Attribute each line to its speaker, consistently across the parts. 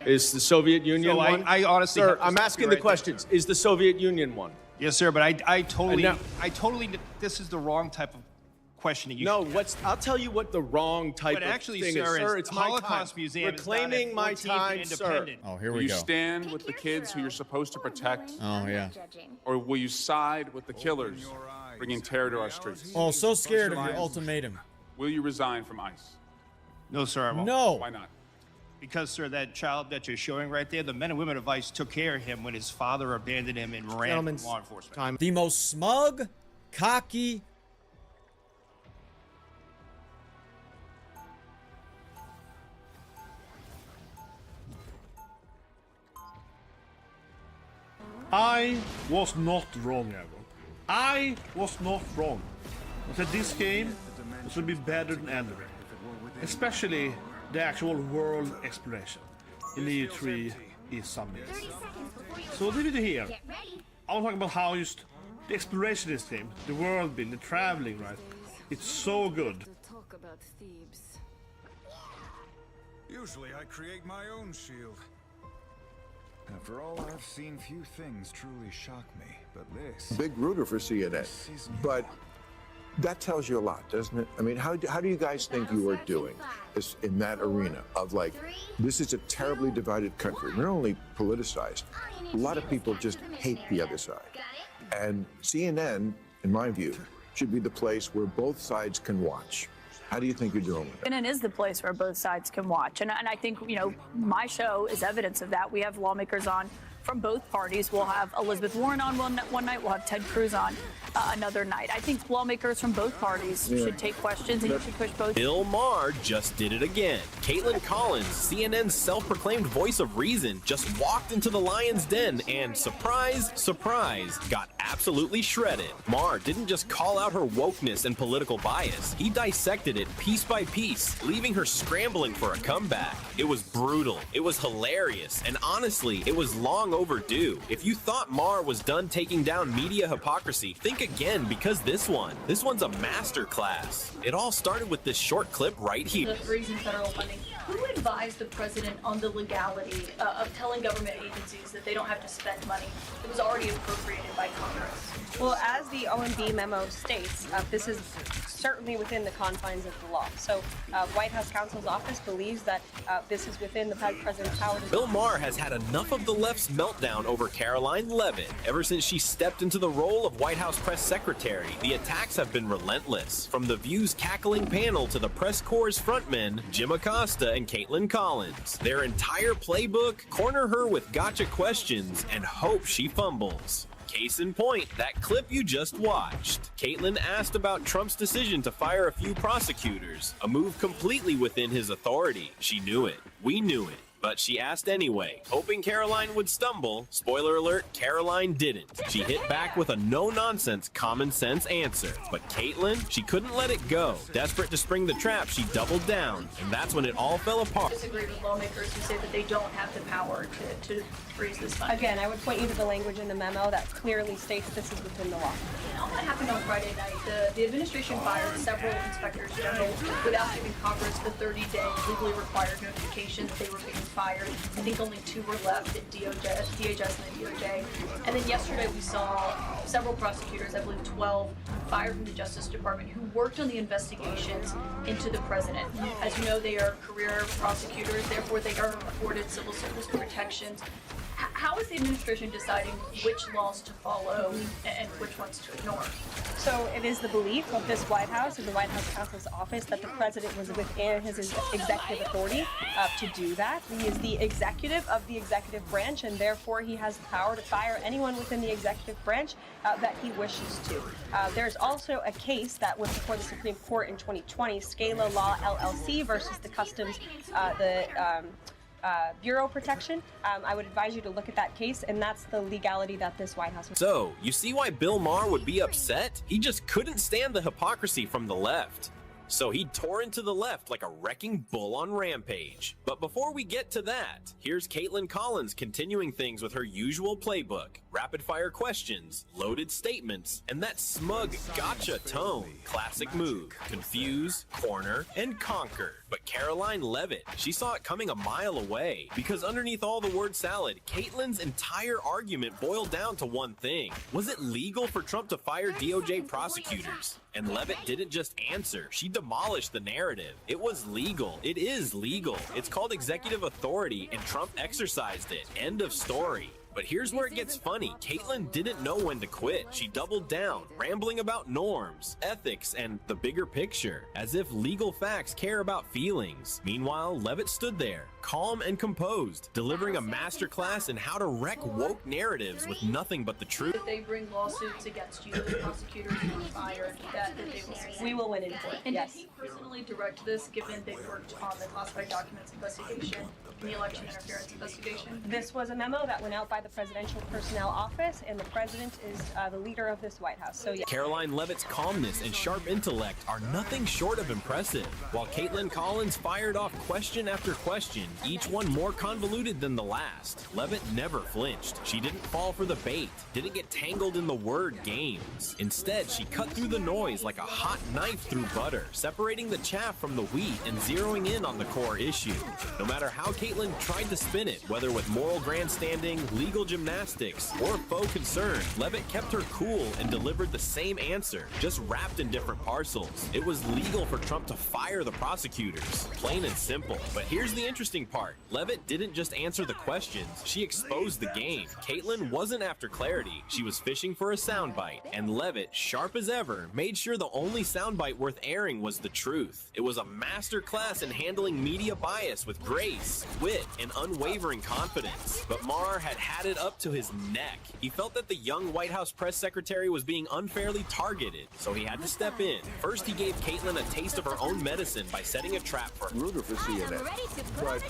Speaker 1: Is the Soviet Union one?
Speaker 2: I honestly,
Speaker 1: sir, I'm asking the questions. Is the Soviet Union one?
Speaker 2: Yes, sir, but I totally, this is the wrong type of questioning.
Speaker 1: I'll tell you what the wrong type
Speaker 2: but
Speaker 1: of
Speaker 2: actually,
Speaker 1: thing
Speaker 2: sir,
Speaker 1: is. Sir, it's my
Speaker 2: Holocaust
Speaker 1: time.
Speaker 2: Museum
Speaker 1: Reclaiming my time, sir.
Speaker 3: Oh, here
Speaker 4: Will
Speaker 3: we
Speaker 4: you
Speaker 3: go.
Speaker 4: stand with the kids who you're supposed to protect?
Speaker 3: Oh, yeah.
Speaker 4: Or will you side with the killers, bringing terror to our streets?
Speaker 3: Oh, so scared of your ultimatum.
Speaker 4: Will you resign from ICE?
Speaker 2: No, sir, I won't.
Speaker 3: No.
Speaker 4: Why not?
Speaker 2: Because, sir, that child that you're showing right there, the men and women of ICE took care of him when his father abandoned him and ran from law enforcement.
Speaker 1: Time.
Speaker 3: The most smug, cocky.
Speaker 5: I was not wrong, Evan. I was not wrong. I said this game was going to be better than ever. Especially the actual world exploration in EU3 is something. So what did we do here? I was talking about how just the exploration in this game, the world building, the traveling, right? It's so good.
Speaker 6: Talk about Thebes.
Speaker 7: Usually I create my own shield. After all I've seen, few things truly shock me, but this...
Speaker 8: Big rooter for CNN, but that tells you a lot, doesn't it? I mean, how do you guys think you are doing in that arena of like, this is a terribly divided country, not only politicized, a lot of people just hate the other side. And CNN, in my view, should be the place where both sides can watch. How do you think you're doing with that?
Speaker 9: CNN is the place where both sides can watch. And I think, you know, my show is evidence of that. We have lawmakers on from both parties. We'll have Elizabeth Warren on one night. We'll have Ted Cruz on another night. I think lawmakers from both parties should take questions and you should push both.
Speaker 10: Bill Maher just did it again. Caitlin Collins, CNN's self-proclaimed voice of reason, just walked into the lion's den and, surprise, surprise, got absolutely shredded. Maher didn't just call out her wokeness and political bias. He dissected it piece by piece, leaving her scrambling for a comeback. It was brutal. It was hilarious. And honestly, it was long overdue. If you thought Maher was done taking down media hypocrisy, think again, because this one's a masterclass. It all started with this short clip right here.
Speaker 9: The freezing federal funding. Who advised the president on the legality of telling government agencies that they don't have to spend money that was already appropriated by Congress?
Speaker 11: Well, as the OMB memo states, this is certainly within the confines of the law. So White House counsel's office believes that this is within the president's power.
Speaker 10: Bill Maher has had enough of the left's meltdown over Caroline Leavitt. Ever since she stepped into the role of White House press secretary, the attacks have been relentless. From the View's cackling panel to the press corps' frontmen, Jim Acosta and Caitlin Collins. Their entire playbook: corner her with gotcha questions and hope she fumbles. Case in point, that clip you just watched. Caitlin asked about Trump's decision to fire a few prosecutors, a move completely within his authority. She knew it. We knew it. But she asked anyway, hoping Caroline would stumble. Spoiler alert, Caroline didn't. She hit back with a no-nonsense, common-sense answer. But Caitlin, she couldn't let it go. Desperate to spring the trap, she doubled down. And that's when it all fell apart.
Speaker 9: I disagree with lawmakers who say that they don't have the power to freeze this funding.
Speaker 11: Again, I would point you to the language in the memo that clearly states this is within the law.
Speaker 9: All that happened on Friday night. The administration fired several inspectors general without giving Congress the 30-day legally required notification that they were being fired. I think only 2 were left at DHS and the DOJ. And then yesterday we saw several prosecutors, I believe 12, fired from the Justice Department who worked on the investigations into the president. As you know, they are career prosecutors, therefore they are afforded civil service protections. How is the administration deciding which laws to follow and which ones to ignore?
Speaker 11: So it is the belief of this White House and the White House counsel's office that the president was within his executive authority to do that. He is the executive of the executive branch, and therefore he has the power to fire anyone within the executive branch that he wishes to. There's also a case that was before the Supreme Court in 2020, Scala Law LLC versus the Customs, Bureau Protection. I would advise you to look at that case, and that's the legality that this White House...
Speaker 10: So, you see why Bill Maher would be upset? He just couldn't stand the hypocrisy from the left. So he tore into the left like a wrecking bull on Rampage. But before we get to that, here's Caitlin Collins continuing things with her usual playbook. Rapid-fire questions, loaded statements, and that smug gotcha tone. Classic move. Confuse, corner, and conquer. But Caroline Levitt, she saw it coming a mile away. Because underneath all the word salad, Caitlin's entire argument boiled down to one thing. Was it legal for Trump to fire DOJ prosecutors? And Levitt didn't just answer, she demolished the narrative. It was legal. It is legal. It's called executive authority, and Trump exercised it. End of story. But here's where it gets funny. Caitlin didn't know when to quit. She doubled down, rambling about norms, ethics, and the bigger picture, as if legal facts care about feelings. Meanwhile, Levitt stood there, calm and composed, delivering a masterclass in how to wreck woke narratives with nothing but the truth.
Speaker 9: If they bring lawsuits against you, the prosecutors who were fired, that they will succeed.
Speaker 11: We will win in court.
Speaker 9: And
Speaker 11: Yes.
Speaker 9: did he personally direct this, given they worked on the classified documents investigation and the election interference investigation?
Speaker 11: This was a memo that went out by the Presidential Personnel Office, and the president is the leader of this White House. So yeah.
Speaker 10: Caroline Levitt's calmness and sharp intellect are nothing short of impressive, while Caitlin Collins fired off question after question, each one more convoluted than the last. Levitt never flinched. She didn't fall for the bait, didn't get tangled in the word games. Instead, she cut through the noise like a hot knife through butter, separating the chaff from the wheat and zeroing in on the core issue. No matter how Caitlin tried to spin it, whether with moral grandstanding, legal gymnastics, or faux concern, Levitt kept her cool and delivered the same answer, just wrapped in different parcels. It was legal for Trump to fire the prosecutors, plain and simple. But here's the interesting part. Levitt didn't just answer the questions, she exposed the game. Caitlin wasn't after clarity, she was fishing for a soundbite, and Levitt, sharp as ever, made sure the only soundbite worth airing was the truth. It was a masterclass in handling media bias with grace, wit, and unwavering confidence. But Maher had it up to his neck. He felt that the young White House press secretary was being unfairly targeted, so he had to step in. First, he gave Caitlin a taste of her own medicine by setting a trap for her.
Speaker 8: Ruger for CNN. But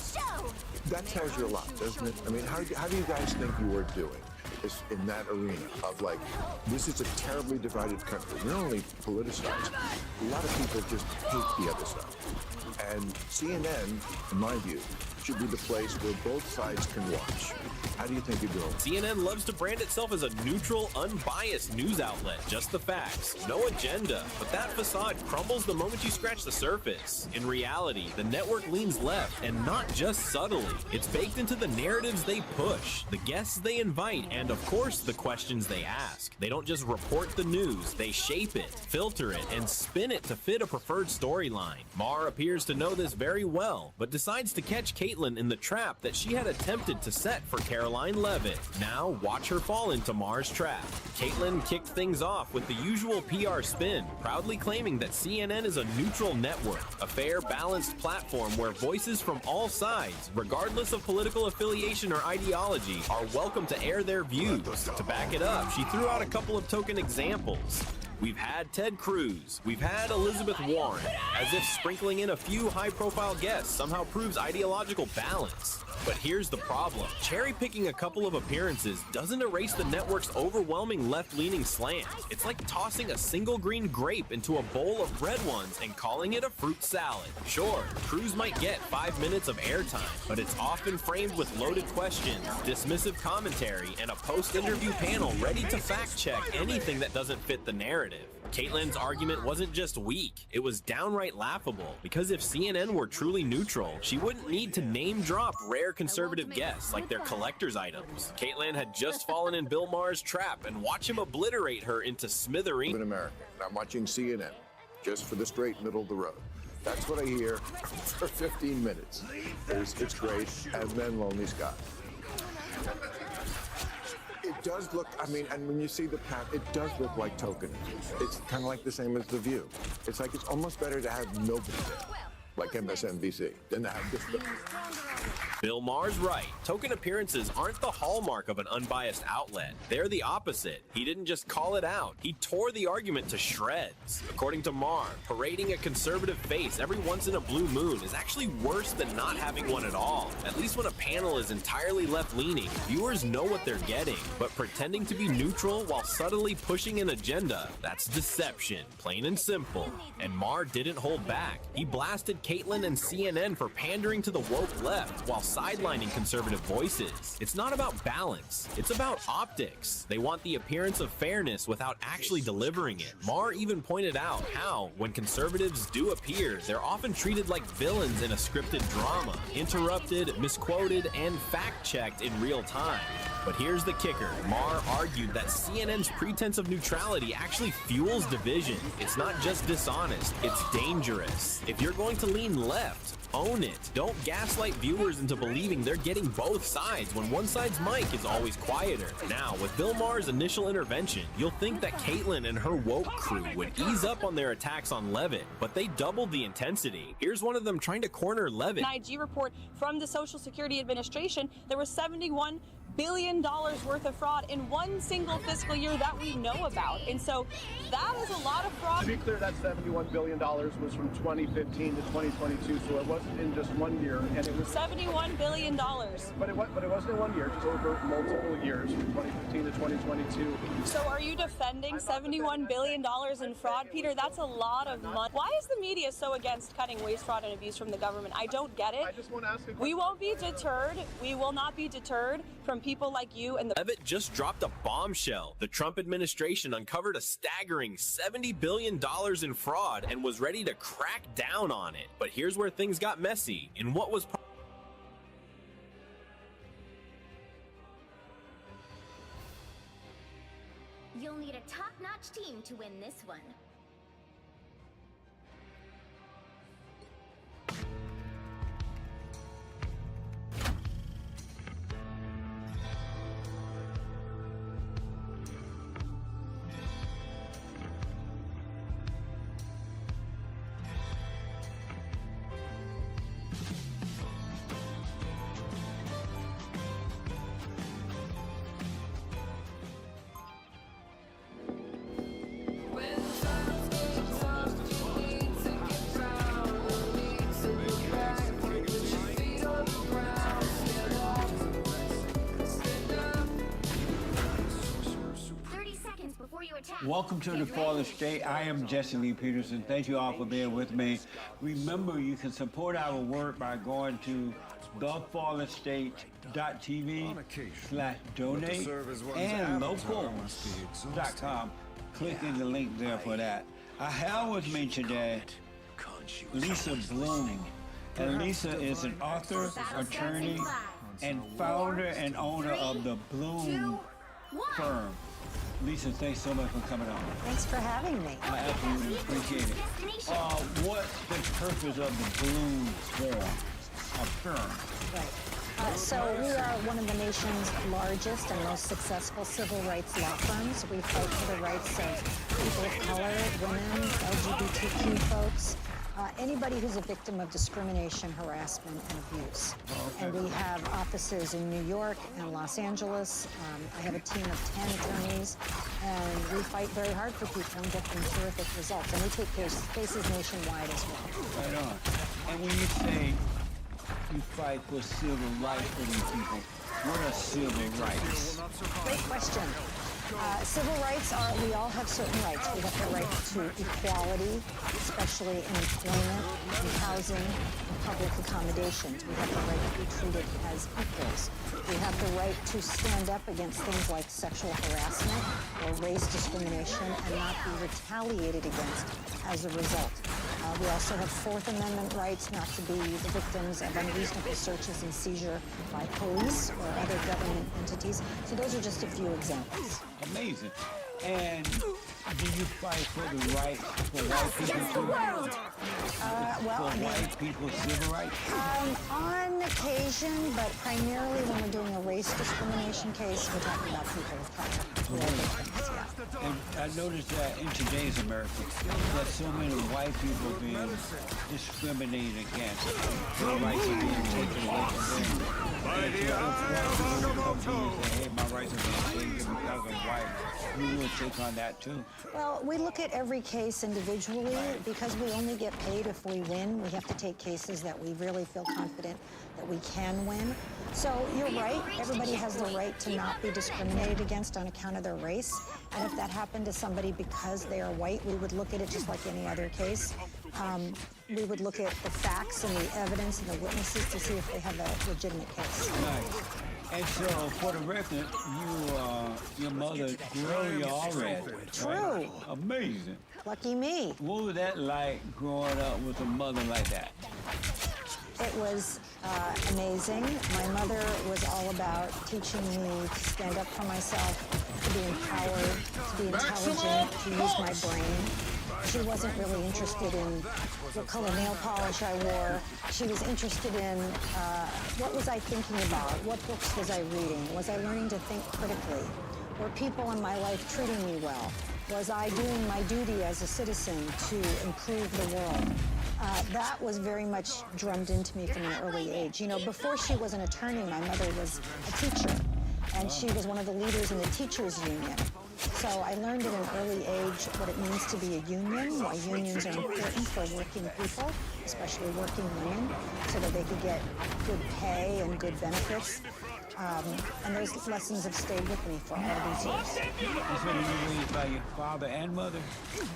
Speaker 8: that tells you a lot, doesn't it? I mean, how do you guys think you were doing in that arena of like, this is a terribly divided country. Not only politicized, a lot of people just hate the other side. And CNN, in my view, should be the place where both sides can watch. How do you think you're doing?
Speaker 10: CNN loves to brand itself as a neutral, unbiased news outlet. Just the facts, no agenda. But that facade crumbles the moment you scratch the surface. In reality, the network leans left, and not just subtly. It's baked into the narratives they push, the guests they invite, and of course, the questions they ask. They don't just report the news, they shape it, filter it, and spin it to fit a preferred storyline. Maher appears to know this very well, but decides to catch Caitlin in the trap that she had attempted to set for Caroline Levitt. Now, watch her fall into Maher's trap. Caitlin kicked things off with the usual PR spin, proudly claiming that CNN is a neutral network, a fair, balanced platform where voices from all sides, regardless of political affiliation or ideology, are welcome to air their views. To back it up, she threw out a couple of token examples. We've had Ted Cruz, we've had Elizabeth Warren, as if sprinkling in a few high-profile guests somehow proves ideological balance. But here's the problem. Cherry-picking a couple of appearances doesn't erase the network's overwhelming left-leaning slant. It's like tossing a single green grape into a bowl of red ones and calling it a fruit salad. Sure, Cruz might get 5 minutes of airtime, but it's often framed with loaded questions, dismissive commentary, and a post-interview panel ready to fact-check anything that doesn't fit the narrative. Caitlin's argument wasn't just weak, it was downright laughable, because if CNN were truly neutral, she wouldn't need to name-drop rare conservative guests like their collector's items. Caitlin had just fallen in Bill Maher's trap, and watch him obliterate her into smithereens.
Speaker 8: In America, and I'm watching CNN, just for the straight middle of the road. That's what I hear for 15 minutes. It's great, and then Lonely Scott. It does look, I mean, and when you see the path, it does look like tokenism. It's kind of like the same as The View. It's like it's almost better to have nobody there. like MSNBC. Then I just.
Speaker 10: Bill Maher's right. Token appearances aren't the hallmark of an unbiased outlet. They're the opposite. He didn't just call it out. He tore the argument to shreds. According to Maher, parading a conservative face every once in a blue moon is actually worse than not having one at all. At least when a panel is entirely left-leaning, viewers know what they're getting. But pretending to be neutral while subtly pushing an agenda, that's deception, plain and simple. And Maher didn't hold back. He blasted Caitlyn and CNN for pandering to the woke left while sidelining conservative voices. It's not about balance, it's about optics. They want the appearance of fairness without actually delivering it. Maher even pointed out how, when conservatives do appear, they're often treated like villains in a scripted drama, interrupted, misquoted, and fact-checked in real time. But here's the kicker. Maher argued that CNN's pretense of neutrality actually fuels division. It's not just dishonest, it's dangerous. If you're going to lean left, own it. Don't gaslight viewers into believing they're getting both sides when one side's mic is always quieter. Now, with Bill Maher's initial intervention, you'll think that Caitlyn and her woke crew would ease up on their attacks on Levitt, but they doubled the intensity. Here's one of them trying to corner Levitt.
Speaker 11: An IG report from the Social Security Administration, there was $71 billion worth of fraud in one single fiscal year that we know about. And so that is a lot of fraud.
Speaker 12: To be clear, that $71 billion was from 2015 to 2022, so it wasn't in just one year. And it was
Speaker 11: $71 billion.
Speaker 12: But it wasn't in 1 year, just over multiple years, from 2015 to 2022.
Speaker 11: So are you defending $71 billion in fraud, Peter? That's a lot of money. Why is the media so against cutting waste, fraud, and abuse from the government? I don't get it.
Speaker 12: I just want to ask a question.
Speaker 11: We won't be deterred. We will not be deterred from people like you and the...
Speaker 10: Levitt just dropped a bombshell. The Trump administration uncovered a staggering $70 billion in fraud and was ready to crack down on it. But here's where things got messy. In what was...
Speaker 13: You'll need a top-notch team to win this one.
Speaker 14: Welcome to the Flawless State. I am Jesse Lee Peterson. Thank you all for being with me. Remember, you can support our work by going to theflawlessstate.tv/donate and locals.com. Clicking the link there for that. I have with me today Lisa Bloom. And Lisa is an author, attorney, and founder and owner of the Bloom firm. Lisa, thanks so much for coming on.
Speaker 15: Thanks for having me.
Speaker 14: I absolutely appreciate it. What's the purpose of the Bloom firm?
Speaker 15: Right. So we are one of the nation's largest and most successful civil rights law firms. We fight for the rights of people of color, women, LGBTQ folks, anybody who's a victim of discrimination, harassment, and abuse. And we have offices in New York and Los Angeles. I have a team of 10 attorneys, and we fight very hard for people and get them terrific results. And we take cases nationwide as well.
Speaker 14: Right on. And when you say you fight for civil rights for these people, what are civil rights?
Speaker 15: Great question. Civil rights are, we all have certain rights. We have the right to equality, especially in employment, in housing, and public accommodations. We have the right to be treated as equals. We have the right to stand up against things like sexual harassment or race discrimination and not be retaliated against as a result. We also have Fourth Amendment rights not to be the victims of unreasonable searches and seizure by police or other government entities. So those are just a few examples.
Speaker 14: Amazing. And do you fight for the rights for white people?
Speaker 15: Well, Well,
Speaker 14: for white people's civil rights?
Speaker 15: On occasion, but primarily when we're doing a race discrimination case, we're talking about people of color. who are victims, yeah.
Speaker 14: And I noticed that in today's America, there's so many white people being discriminated against. Their rights are being taken away from them. And if white people come to you and say, hey, my rights are being taken because I'm white, we will take on that too.
Speaker 15: Well, we look at every case individually. Because we only get paid if we win, we have to take cases that we really feel confident that we can win. So you're right, everybody has the right to not be discriminated against on account of their race. And if that happened to somebody because they are white, we would look at it just like any other case. We would look at the facts and the evidence and the witnesses to see if they have a legitimate case.
Speaker 14: Nice. And so, for the record, your mother, Gloria Allred.
Speaker 15: True.
Speaker 14: Right? Amazing.
Speaker 15: Lucky me.
Speaker 14: What was that like growing up with a mother like that?
Speaker 15: It was amazing. My mother was all about teaching me to stand up for myself, to be empowered, to be intelligent, to use my brain. She wasn't really interested in what color nail polish I wore. She was interested in what was I thinking about? What books was I reading? Was I learning to think critically? Were people in my life treating me well? Was I doing my duty as a citizen to improve the world? That was very much drummed into me from an early age. You know, before she was an attorney, my mother was a teacher, and she was one of the leaders in the teachers' union. So I learned at an early age what it means to be a union, why unions are important for working people, especially working women, so that they could get good pay and good benefits. And those lessons have stayed with me for all these years.
Speaker 14: And so were you raised by your father and mother?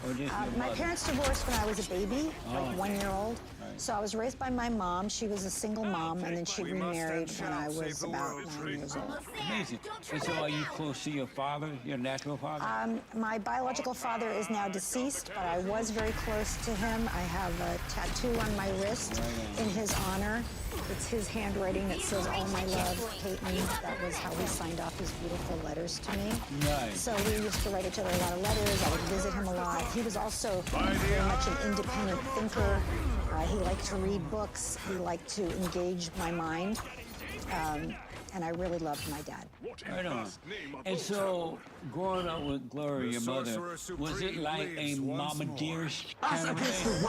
Speaker 14: Or just your
Speaker 15: My
Speaker 14: mother?
Speaker 15: parents divorced when I was a baby, like 1 year old.
Speaker 14: Right.
Speaker 15: So I was raised by my mom. She was a single mom, and then she remarried when I was about 9 years old.
Speaker 14: Amazing. And so are you close to your father, your natural father?
Speaker 15: My biological father is now deceased, but I was very close to him. I have a tattoo on my wrist in his honor. It's his handwriting that says, "All my love, Peyton." That was how he signed off his beautiful letters to me.
Speaker 14: Nice.
Speaker 15: So we used to write each other a lot of letters. I would visit him a lot. He was also very much an independent thinker. He liked to read books. He liked to engage my mind. And I really loved my dad.
Speaker 14: Right on. And so, growing up with Gloria, your mother, was it like a Mama Dearest kind of thing?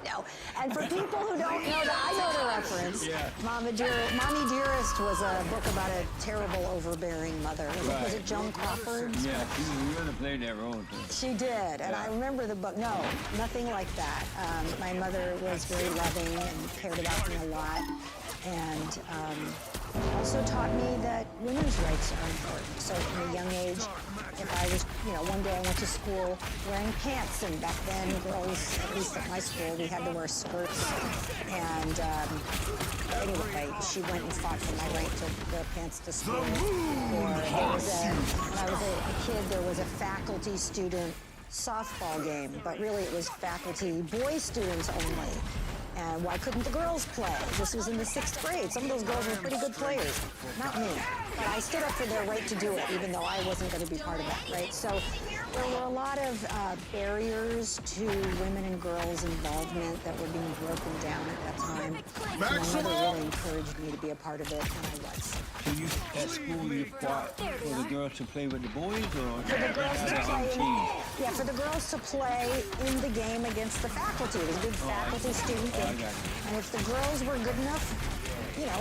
Speaker 15: No. And for people who don't know that, I know the reference.
Speaker 14: Yeah.
Speaker 15: Mommy Dearest was a book about a terrible, overbearing mother. Was it Joan Crawford?
Speaker 14: Yeah, she really played that role too.
Speaker 15: She did, and I remember the book. No, nothing like that. My mother was very loving and cared about me a lot, and also taught me that women's rights are important. So from a young age, if I was, one day I went to school wearing pants, and back then girls, at least at my school, we had to wear skirts. And anyway, she went and fought for my right to wear pants to school. Or there was when I was a kid, there was a faculty-student softball game, but really it was faculty boy students only. And why couldn't the girls play? This was in the 6th grade. Some of those girls were pretty good players. Not me. But I stood up for their right to do it, even though I wasn't going to be part of that, right? So there were a lot of barriers to women and girls' involvement that were being broken down at that time. My mother really encouraged me to be a part of it, and I was.
Speaker 14: So you, at school, you fought for the girls to play with the boys, or
Speaker 15: For the girls to play,
Speaker 14: team?
Speaker 15: yeah, for the girls to play in the game against the faculty. It was a big faculty-student game. And if the girls were good enough,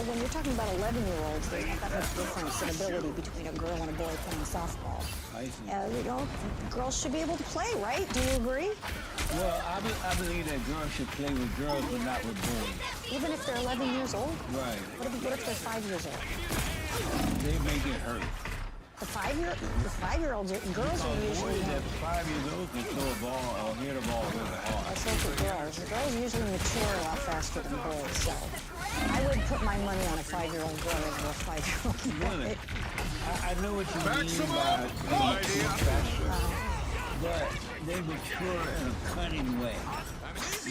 Speaker 15: when you're talking about 11-year-olds, there's not that much difference in ability between a girl and a boy playing softball.
Speaker 14: I see.
Speaker 15: Girls should be able to play, right? Do you agree?
Speaker 14: Well, I believe that girls should play with girls, but not with boys.
Speaker 15: Even if they're 11 years old?
Speaker 14: Right.
Speaker 15: What if they're 5 years old?
Speaker 14: They may get hurt.
Speaker 15: The 5-year-olds, girls are usually...
Speaker 14: Boys at 5 years old can throw a ball or hit a ball really hard.
Speaker 15: Let's look at girls. The girls usually mature a lot faster than boys, so I would put my money on a 5-year-old girl over a 5-year-old boy.
Speaker 14: Really? I know what you mean by but they mature in a cunning way.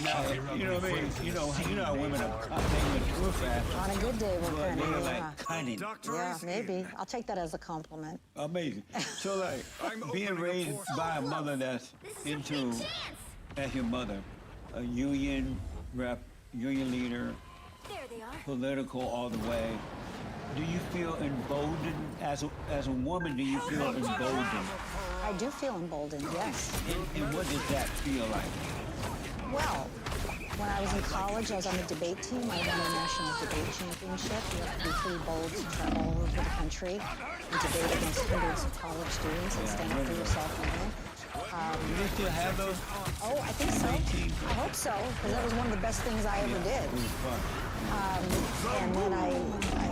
Speaker 14: Now, you know what I mean? You know how women are they mature fast.
Speaker 15: On a good day, we're
Speaker 14: But
Speaker 15: cunning,
Speaker 14: they're
Speaker 15: yeah.
Speaker 14: like cunning.
Speaker 15: Yeah, maybe. I'll take that as a compliment.
Speaker 14: Amazing. So like being raised by a mother that's into, as your mother, a union, rep, union leader,
Speaker 13: There they are.
Speaker 14: political all the way. Do you feel emboldened as a woman? Do you feel emboldened?
Speaker 15: I do feel emboldened, yes.
Speaker 14: And what does that feel like?
Speaker 15: Well, when I was in college, I was on the debate team. I won a national debate championship. You have to be pretty bold to travel all over the country and debate against hundreds of college students and stand up for yourself and win.
Speaker 14: Do you still have those?
Speaker 15: Oh, I think so. I hope so, because that was one of the best things I ever did.
Speaker 14: It was fun.
Speaker 15: And then I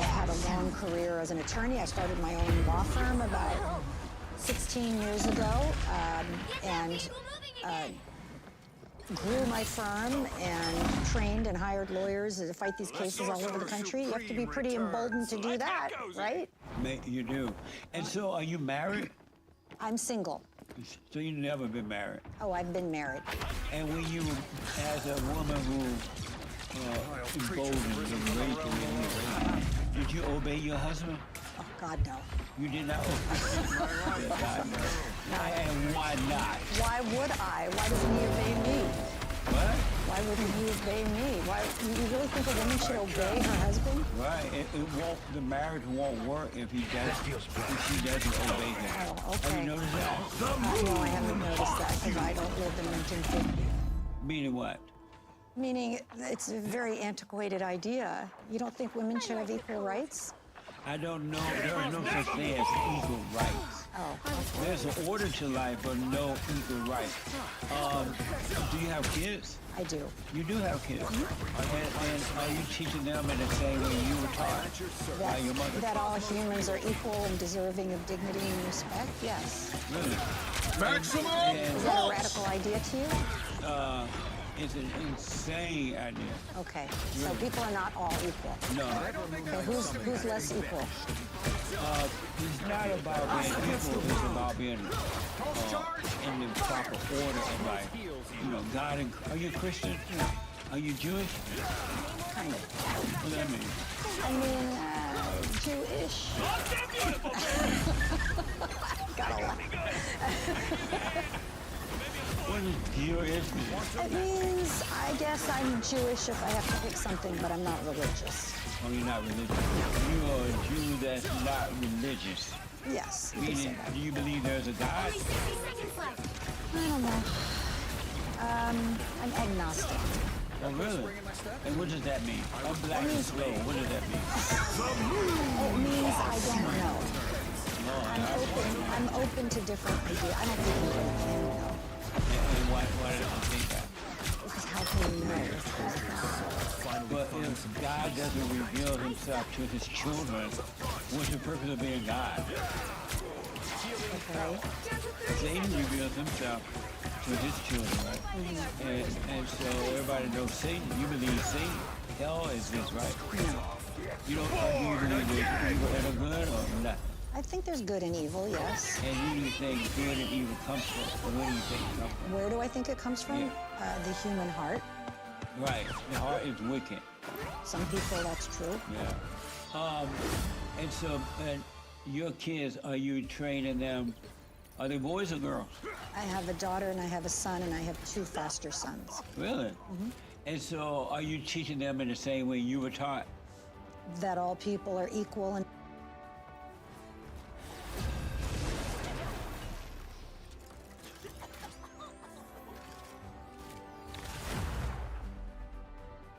Speaker 15: had a long career as an attorney. I started my own law firm about 16 years ago, and grew my firm and trained and hired lawyers to fight these cases all over the country. You have to be pretty emboldened to do that, right?
Speaker 14: You do. And so, are you married?
Speaker 15: I'm single.
Speaker 14: So you've never been married?
Speaker 15: Oh, I've been married.
Speaker 14: And when you, as a woman who emboldened and raped and did you obey your husband?
Speaker 15: Oh, God, no.
Speaker 14: You did not obey God, no. And why not?
Speaker 15: Why would I? Why doesn't he obey me?
Speaker 14: What?
Speaker 15: Why wouldn't he obey me? Why? You really think a woman should obey her husband?
Speaker 14: Right. It won't. The marriage won't work if he does. If she doesn't obey him.
Speaker 15: Oh, okay.
Speaker 14: Have you noticed that?
Speaker 15: No, I haven't noticed that because I don't live in 1950.
Speaker 14: Meaning what?
Speaker 15: Meaning it's a very antiquated idea. You don't think women should have equal rights?
Speaker 14: I don't know. There is no such thing as equal rights.
Speaker 15: Oh.
Speaker 14: There's an order to life, but no equal rights. Do you have kids?
Speaker 15: I do.
Speaker 14: You do have kids. And are you teaching them in the same way you were taught by your mother?
Speaker 15: That all humans are equal and deserving of dignity and respect? Yes.
Speaker 14: Really?
Speaker 15: Maximum! Is that a radical idea to you?
Speaker 14: It's an insane idea.
Speaker 15: Okay. So people are not all equal.
Speaker 14: No.
Speaker 15: Okay, who's less equal?
Speaker 14: It's not about being equal. It's about being in the proper order of life. You know, God and are you a Christian? Are you Jewish?
Speaker 15: Kind of.
Speaker 14: What does that mean?
Speaker 15: I mean, Jewish. Got a lot.
Speaker 14: What does Jewish mean?
Speaker 15: It means, I guess I'm Jewish if I have to pick something, but I'm not religious.
Speaker 14: Oh, you're not religious. You are a Jew that's not religious.
Speaker 15: Yes.
Speaker 14: Meaning, do you believe there's a God?
Speaker 15: I don't know. I'm agnostic.
Speaker 14: Oh, really? And what does that mean? I'm black and slow. What does that mean?
Speaker 15: It means I don't know.
Speaker 14: No,
Speaker 15: I'm open to different ideas. I don't think you really can know.
Speaker 14: And why did you think that?
Speaker 15: Because how can you know if there's a God?
Speaker 14: But if God doesn't reveal himself to his children, what's the purpose of being God?
Speaker 15: Okay.
Speaker 14: Satan reveals himself to his children, right? And so everybody knows Satan. You believe Satan. Hell exists, right?
Speaker 15: No.
Speaker 14: You don't do you believe there's evil and a good or not?
Speaker 15: I think there's good and evil, yes.
Speaker 14: And who do you think good and evil comes from? Or where do you think it comes from?
Speaker 15: Where do I think it comes from? The human heart.
Speaker 14: Right. The heart is wicked.
Speaker 15: Some people, that's true.
Speaker 14: Yeah. And so, your kids, are you training them? Are they boys or girls?
Speaker 15: I have a daughter and I have a son and I have 2 foster sons.
Speaker 14: Really? And so, are you teaching them in the same way you were taught?
Speaker 15: That all people are equal and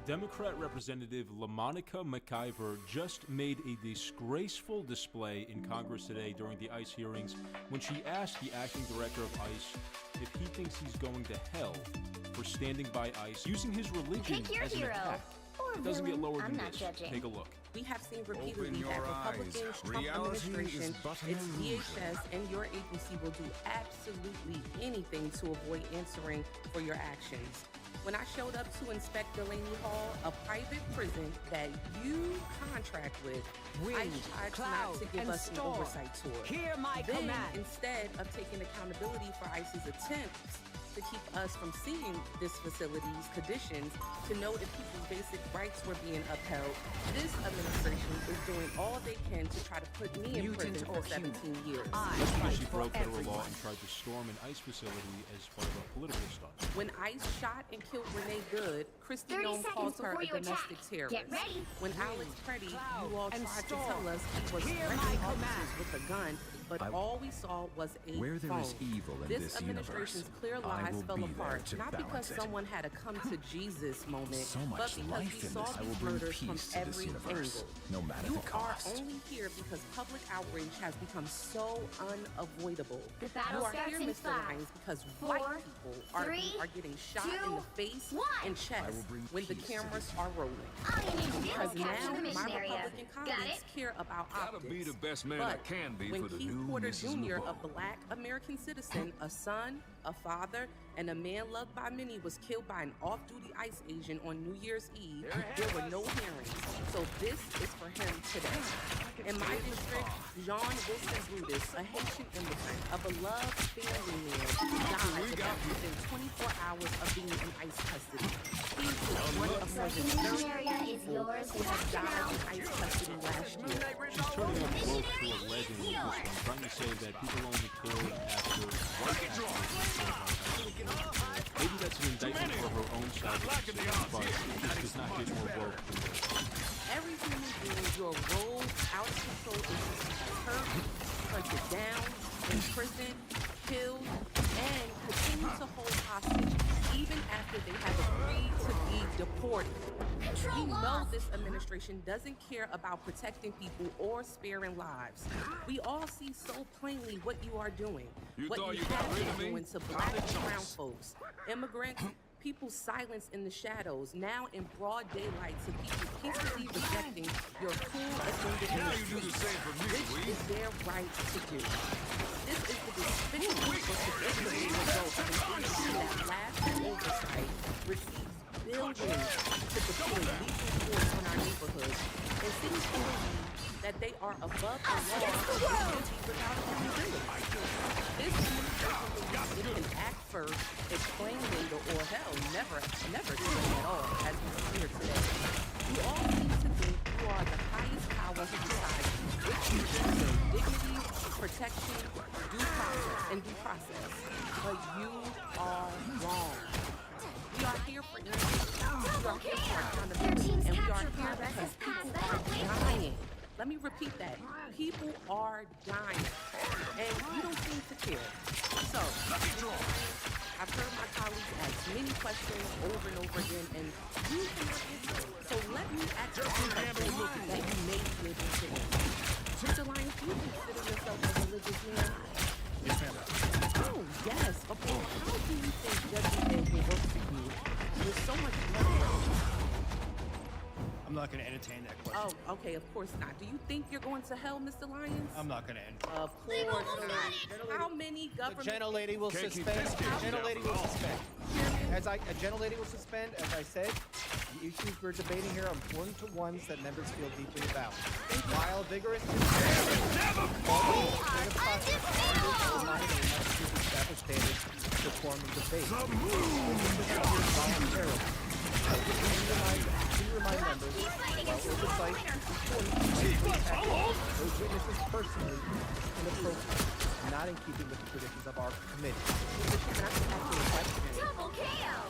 Speaker 16: Democrat Representative LaMonica McIver just made a disgraceful display in Congress today during the ICE hearings when she asked the acting director of ICE if he thinks he's going to hell for standing by ICE using his religion as an attack. It doesn't get lower than this. Take a look.
Speaker 17: We have seen repeatedly that Republicans, Trump administration, its DHS, and your agency will do absolutely anything to avoid answering for your actions. When I showed up to inspect Delaney Hall, a private prison that you contract with, I tried not to give us an oversight tour.
Speaker 18: Hear my
Speaker 17: then,
Speaker 18: command.
Speaker 17: Instead of taking accountability for ICE's attempts to keep us from seeing this facility's conditions to know if people's basic rights were being upheld, this administration is doing all they can to try to put me in prison for 17 years.
Speaker 16: Yesterday, she broke federal law and tried to storm an ICE facility as part of a political stunt.
Speaker 17: When ICE shot and killed Renee Good, Kristi Noem called her a domestic terrorist. When Alex Preddy, you all tried to tell us he was threatening officers with a gun, but all we saw was a
Speaker 7: Where there
Speaker 17: phone.
Speaker 7: is evil in
Speaker 17: This
Speaker 7: this
Speaker 17: administration's
Speaker 7: universe,
Speaker 17: clear
Speaker 7: I
Speaker 17: lies
Speaker 7: will
Speaker 17: fell
Speaker 7: be there
Speaker 17: apart,
Speaker 7: to
Speaker 17: not because
Speaker 7: balance it.
Speaker 17: someone had a come to Jesus moment,
Speaker 7: So
Speaker 17: but
Speaker 7: much
Speaker 17: because
Speaker 7: life
Speaker 17: we
Speaker 7: in
Speaker 17: saw
Speaker 7: this. I will
Speaker 17: these
Speaker 7: bring
Speaker 17: murders from
Speaker 7: peace to this
Speaker 17: every
Speaker 7: universe,
Speaker 17: angle.
Speaker 7: no matter
Speaker 17: You
Speaker 7: the cost.
Speaker 17: are only here because public outrage has become so unavoidable.
Speaker 13: The battle
Speaker 17: You are
Speaker 13: starts
Speaker 17: here,
Speaker 13: in
Speaker 17: Mr.
Speaker 13: 5,
Speaker 17: Lyons, because
Speaker 13: 4,
Speaker 17: white people are
Speaker 13: 3,
Speaker 17: getting shot
Speaker 13: 2,
Speaker 17: in the face
Speaker 13: 1.
Speaker 17: and chest when the cameras are rolling.
Speaker 13: All you need to do
Speaker 17: Because
Speaker 13: is capture
Speaker 17: now
Speaker 13: the mission
Speaker 17: my
Speaker 13: area.
Speaker 17: Republican
Speaker 13: Got
Speaker 17: colleagues
Speaker 13: it?
Speaker 17: care about
Speaker 18: Gotta
Speaker 17: optics.
Speaker 18: be the best man I
Speaker 17: But
Speaker 18: can be
Speaker 17: when
Speaker 18: for the
Speaker 17: Keith
Speaker 18: new
Speaker 17: Porter
Speaker 18: Mrs.
Speaker 17: Jr., a
Speaker 18: LeBeau.
Speaker 17: black American citizen, a son, a father, and a man loved by many, was killed by an off-duty ICE agent on New Year's Eve, there were no hearings. So this is for him today. In my district, John Wilson Brutus, a Haitian immigrant, a beloved family man, died within 24 hours of being in ICE custody. He was one of more than 30 people who have died in ICE custody last year.
Speaker 16: She's turning up woke to a legend with this one, trying to say that people only kill after white activists. Maybe that's an indictment for her own side, but it just does not get more woke than this.
Speaker 17: Every human being, your role out of control is to be hurt, hunted down, imprisoned, killed, and continue to hold hostage even after they have agreed to be deported. We know this administration doesn't care about protecting people or sparing lives. We all see so plainly what you are doing.
Speaker 18: You
Speaker 17: what
Speaker 18: thought
Speaker 17: you
Speaker 18: you got
Speaker 17: have
Speaker 18: rid of
Speaker 17: been
Speaker 18: me?
Speaker 17: doing to black and brown folks, immigrants, people silenced in the shadows, now in broad daylight to people peacefully rejecting your cool agenda.
Speaker 18: Now you do the same for me,
Speaker 17: Which
Speaker 18: Louise.
Speaker 17: is their right to do. This is the despicable result of an agency that last oversight receives billions to deploy lethal force on our neighborhoods and seems to believe that they are above the law without accountability. This administration believes it can act first, explain later, or hell, never explain at all, as we see here today. You all seem to think you are the highest power in society, which you deserve dignity, protection, due process. But you are wrong. We are here for justice. We are here for accountability, and we are here because people are dying. Let me repeat that. People are dying, and you don't seem to care. So, I've heard my colleagues ask many questions over and over again, and you cannot answer them. So let me ask you a question that you may be able to answer. Mr. Lyons, do you consider yourself a religious man?
Speaker 5: Yes, ma'am.
Speaker 17: Oh, yes. Okay, how do you think Judgment Day will work for you? There's so much blood.
Speaker 2: I'm not going to entertain that question.
Speaker 17: Oh, okay, of course not. Do you think you're going to hell, Mr. Lyons?
Speaker 2: I'm not going to entertain.
Speaker 17: Of course. How many government...
Speaker 19: The gentlelady will
Speaker 18: Can't keep
Speaker 19: suspend.
Speaker 18: this game
Speaker 19: The gentlelady
Speaker 18: down
Speaker 19: will
Speaker 18: for
Speaker 19: suspend. A gentlelady will suspend. As I said, the issues we're debating here are important to ones that members feel deeply about. While vigorous established standards to form of debate. Voluntarily. We remind members while oversight is important, those witnesses personally inappropriate, not in keeping with the traditions of our committee.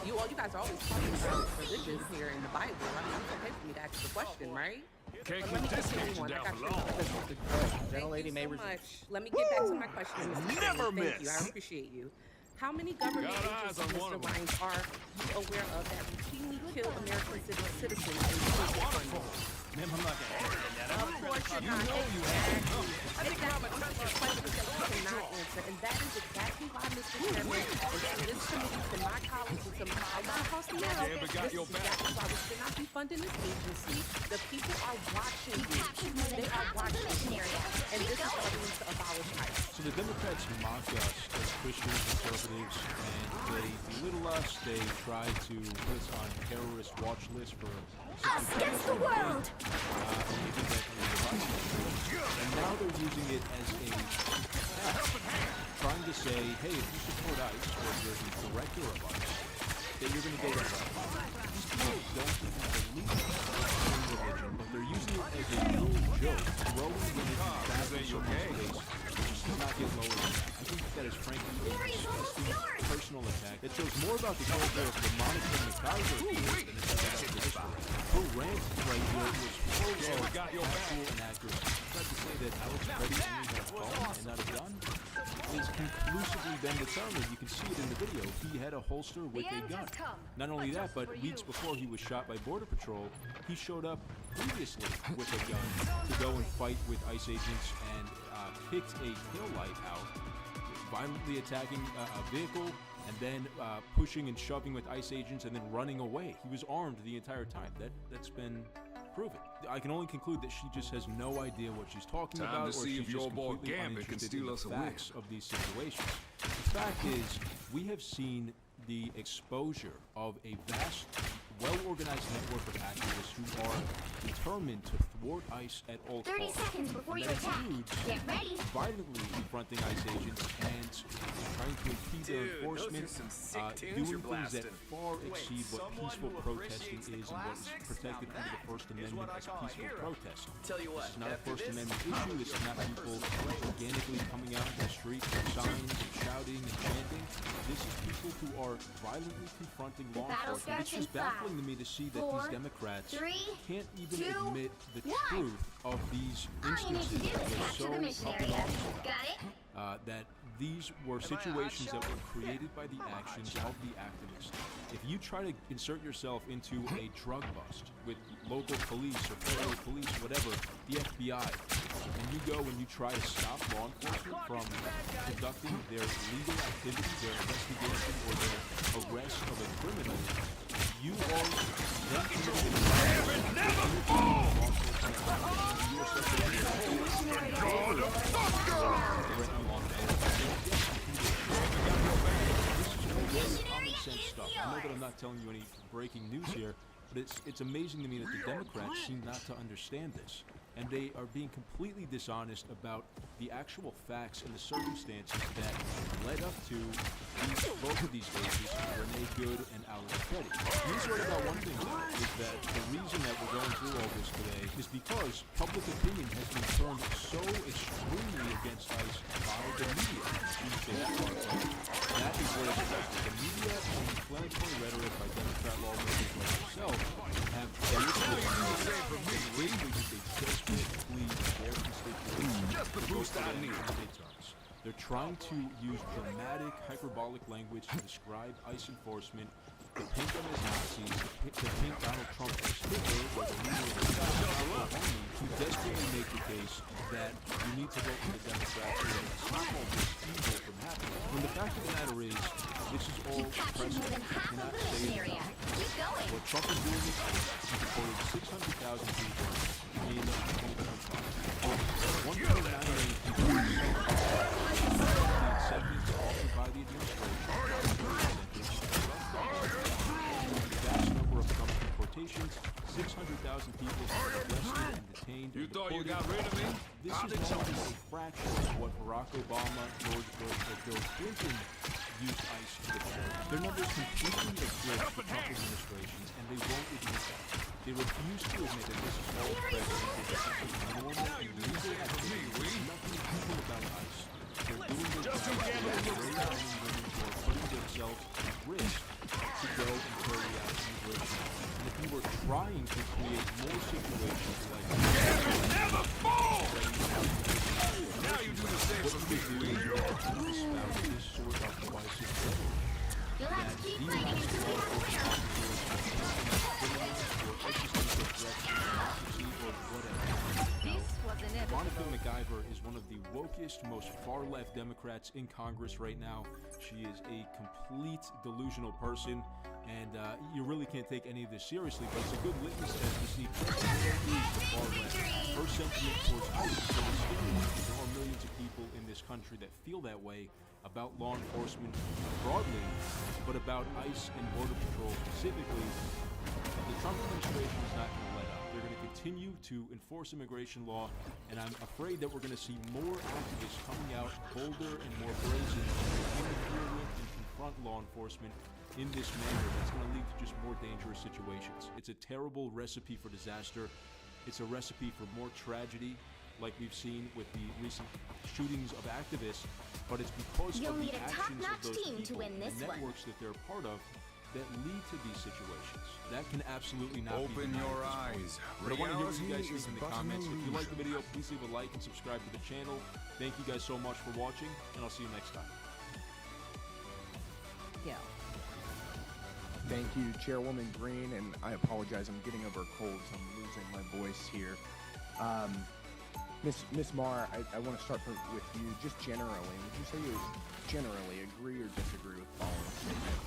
Speaker 17: You guys are always talking about religion here in the Bible. I mean, it's okay for me to ask the question, right?
Speaker 18: Can't
Speaker 17: But let me
Speaker 18: keep this
Speaker 17: continue
Speaker 18: action
Speaker 17: on. I
Speaker 18: down
Speaker 17: got
Speaker 18: for
Speaker 17: you.
Speaker 18: long.
Speaker 19: Gentlelady may
Speaker 17: Thank you so
Speaker 19: resume.
Speaker 17: much. Let me get back to my question, Mr.
Speaker 18: Never
Speaker 17: Chairman. Thank you.
Speaker 18: miss.
Speaker 17: I appreciate you. How many government
Speaker 18: Got eyes
Speaker 17: agencies,
Speaker 18: on one
Speaker 17: Mr.
Speaker 18: of them.
Speaker 17: Lyons, are you aware of that routinely kill American citizens and citizens?
Speaker 2: Ma'am, I'm not going to entertain that.
Speaker 17: Of course you're not. I think I'm a question that you cannot answer, and that is exactly why, Mr. Chairman, and to this committee, to my colleagues, and to my across the aisle,
Speaker 18: Never got
Speaker 17: this
Speaker 18: your
Speaker 17: is
Speaker 18: back.
Speaker 17: exactly why we should not be funding this agency. The people are watching you. They are watching you. And this is why we need to abolish ICE.
Speaker 16: So the Democrats mock us as Christian conservatives, and they belittle us. They try to put us on terrorist watch lists for
Speaker 13: Us against the world!
Speaker 16: and they do that in the Biden administration. And now they're using it as a trying to say, hey, if you support ICE or if you're the director of ICE, then you're going to go to hell. These people don't even believe in religion, but they're using it as a cruel joke, throwing religion back in someone's face, just to not get lower than that. I think that is frankly a disgusting personal attack that shows more about the character of the Monica McIver than it does about the history. Her rant right here was full of factual inaccuracy. Tried to say that Alex Petty only had a phone and not a gun is conclusively been determined. You can see it in the video. He had a holster with a gun. Not only that, but weeks before he was shot by Border Patrol, he showed up previously with a gun to go and fight with ICE agents and kicked a tail light out, violently attacking a vehicle, and then pushing and shoving with ICE agents and then running away. He was armed the entire time. That's been proven. I can only conclude that she just has no idea what she's talking about, or she's just completely uninterested in the facts of these situations. The fact is, we have seen the exposure of a vast, well-organized network of activists who are determined to thwart ICE at all costs.
Speaker 13: 30 seconds before you
Speaker 16: That
Speaker 13: attack.
Speaker 16: includes
Speaker 13: Get ready.
Speaker 16: violently confronting ICE agents and trying to impede their enforcement, doing things that far exceed what peaceful protesting is and what is protected under the First Amendment as peaceful protest.
Speaker 1: Tell you what,
Speaker 16: This is not a
Speaker 1: after
Speaker 16: First
Speaker 1: this,
Speaker 16: Amendment issue. This is not people organically coming out in the streets with signs and shouting and chanting. This is people who are violently confronting law
Speaker 13: Battle
Speaker 16: enforcement. It's
Speaker 13: starts
Speaker 16: just
Speaker 13: in 5,
Speaker 16: baffling to me to see that
Speaker 13: 4,
Speaker 16: these Democrats
Speaker 13: 3,
Speaker 16: can't even
Speaker 13: 2,
Speaker 16: admit the
Speaker 13: 1.
Speaker 16: truth of these
Speaker 13: All you need to
Speaker 16: instances
Speaker 13: do
Speaker 16: that
Speaker 13: is
Speaker 16: they're
Speaker 13: capture
Speaker 16: so
Speaker 13: the mission
Speaker 16: up in
Speaker 13: area.
Speaker 16: arms about.
Speaker 13: Got it?
Speaker 16: That these were situations that were created by the actions of the activists. If you try to insert yourself into a drug bust with local police or federal police, whatever, the FBI, and you go and you try to stop law enforcement from conducting their legal activity, their investigation, or their arrest of a criminal, you are then common sense stuff. I know that I'm not telling you any breaking news here, but it's amazing to me that the Democrats seem not to understand this. And they are being completely dishonest about the actual facts and the circumstances that led up to both of these cases, Renee Good and Alex Petty. He's right about one thing, is that the reason that we're going through all this today is because public opinion has been turned so extremely against ICE by the media. That is what it's about. The media and inflammatory rhetoric by Democrat lawmakers like yourself have
Speaker 18: Just the boost I need.
Speaker 16: They're trying to use dramatic, hyperbolic language to describe ICE enforcement, to paint them as Nazis, to paint Donald Trump as Hitler, or the leader of the army, to desperately make the case that you need to vote for the Democrats to stop all this evil from happening. When the fact of the matter is, this is all precedent. You cannot say it enough. What Trump is doing is he deported 600,000 people in 2025. 1.9 million people accepted to offer by the administration. Vast number of Trump deportations, 600,000 people arrested and detained.
Speaker 18: You thought you got rid of me?
Speaker 16: This is only a fraction of what Barack Obama, George Bush, or Bill Clinton used ICE to deport. Their numbers completely eclipse the Trump administration's, and they won't admit that. They refuse to admit that this is all precedented, that this is normal and legal activity. There's nothing evil about ICE. They're doing this because they have very young women who are putting themselves at risk to go and carry out immigration. And if you were trying to create more situations like this,
Speaker 18: Never fall! Now you do the same for me,
Speaker 16: this sort of divisive rhetoric.
Speaker 13: You'll have to keep fighting until we have a winner.
Speaker 16: Monica McIver is one of the wokest, most far-left Democrats in Congress right now. She is a complete delusional person, and you really can't take any of this seriously, but it's a good litmus test to see who is the far left. Her sentiment towards ICE is so mysterious. There are millions of people in this country that feel that way about law enforcement broadly, but about ICE and Border Patrol specifically. The Trump administration is not going to let up. They're going to continue to enforce immigration law, and I'm afraid that we're going to see more activists coming out bolder and more brazen to interfere with and confront law enforcement in this manner. That's going to lead to just more dangerous situations. It's a terrible recipe for disaster. It's a recipe for more tragedy, like we've seen with the recent shootings of activists, but it's because
Speaker 13: You'll
Speaker 16: of the
Speaker 13: need a
Speaker 16: actions of
Speaker 13: top-notch
Speaker 16: those
Speaker 13: team to
Speaker 16: people
Speaker 13: win this
Speaker 16: and
Speaker 13: one.
Speaker 16: networks that they're part of that lead to these situations. That can absolutely not be
Speaker 7: Open
Speaker 16: denied
Speaker 7: your
Speaker 16: at this point.
Speaker 7: eyes.
Speaker 16: But I want to hear what you guys
Speaker 7: Reality is
Speaker 16: think in the
Speaker 7: but an
Speaker 16: comments. If you like the
Speaker 7: illusion.
Speaker 16: video, please leave a like and subscribe to the channel. Thank you guys so much for watching, and I'll see you next time.
Speaker 19: Yeah. Thank you, Chairwoman Green, and I apologize. I'm getting over a cold, so I'm losing my voice here. Miss Marr, I want to start with you. Just generally, would you say you generally agree or disagree with the following statement?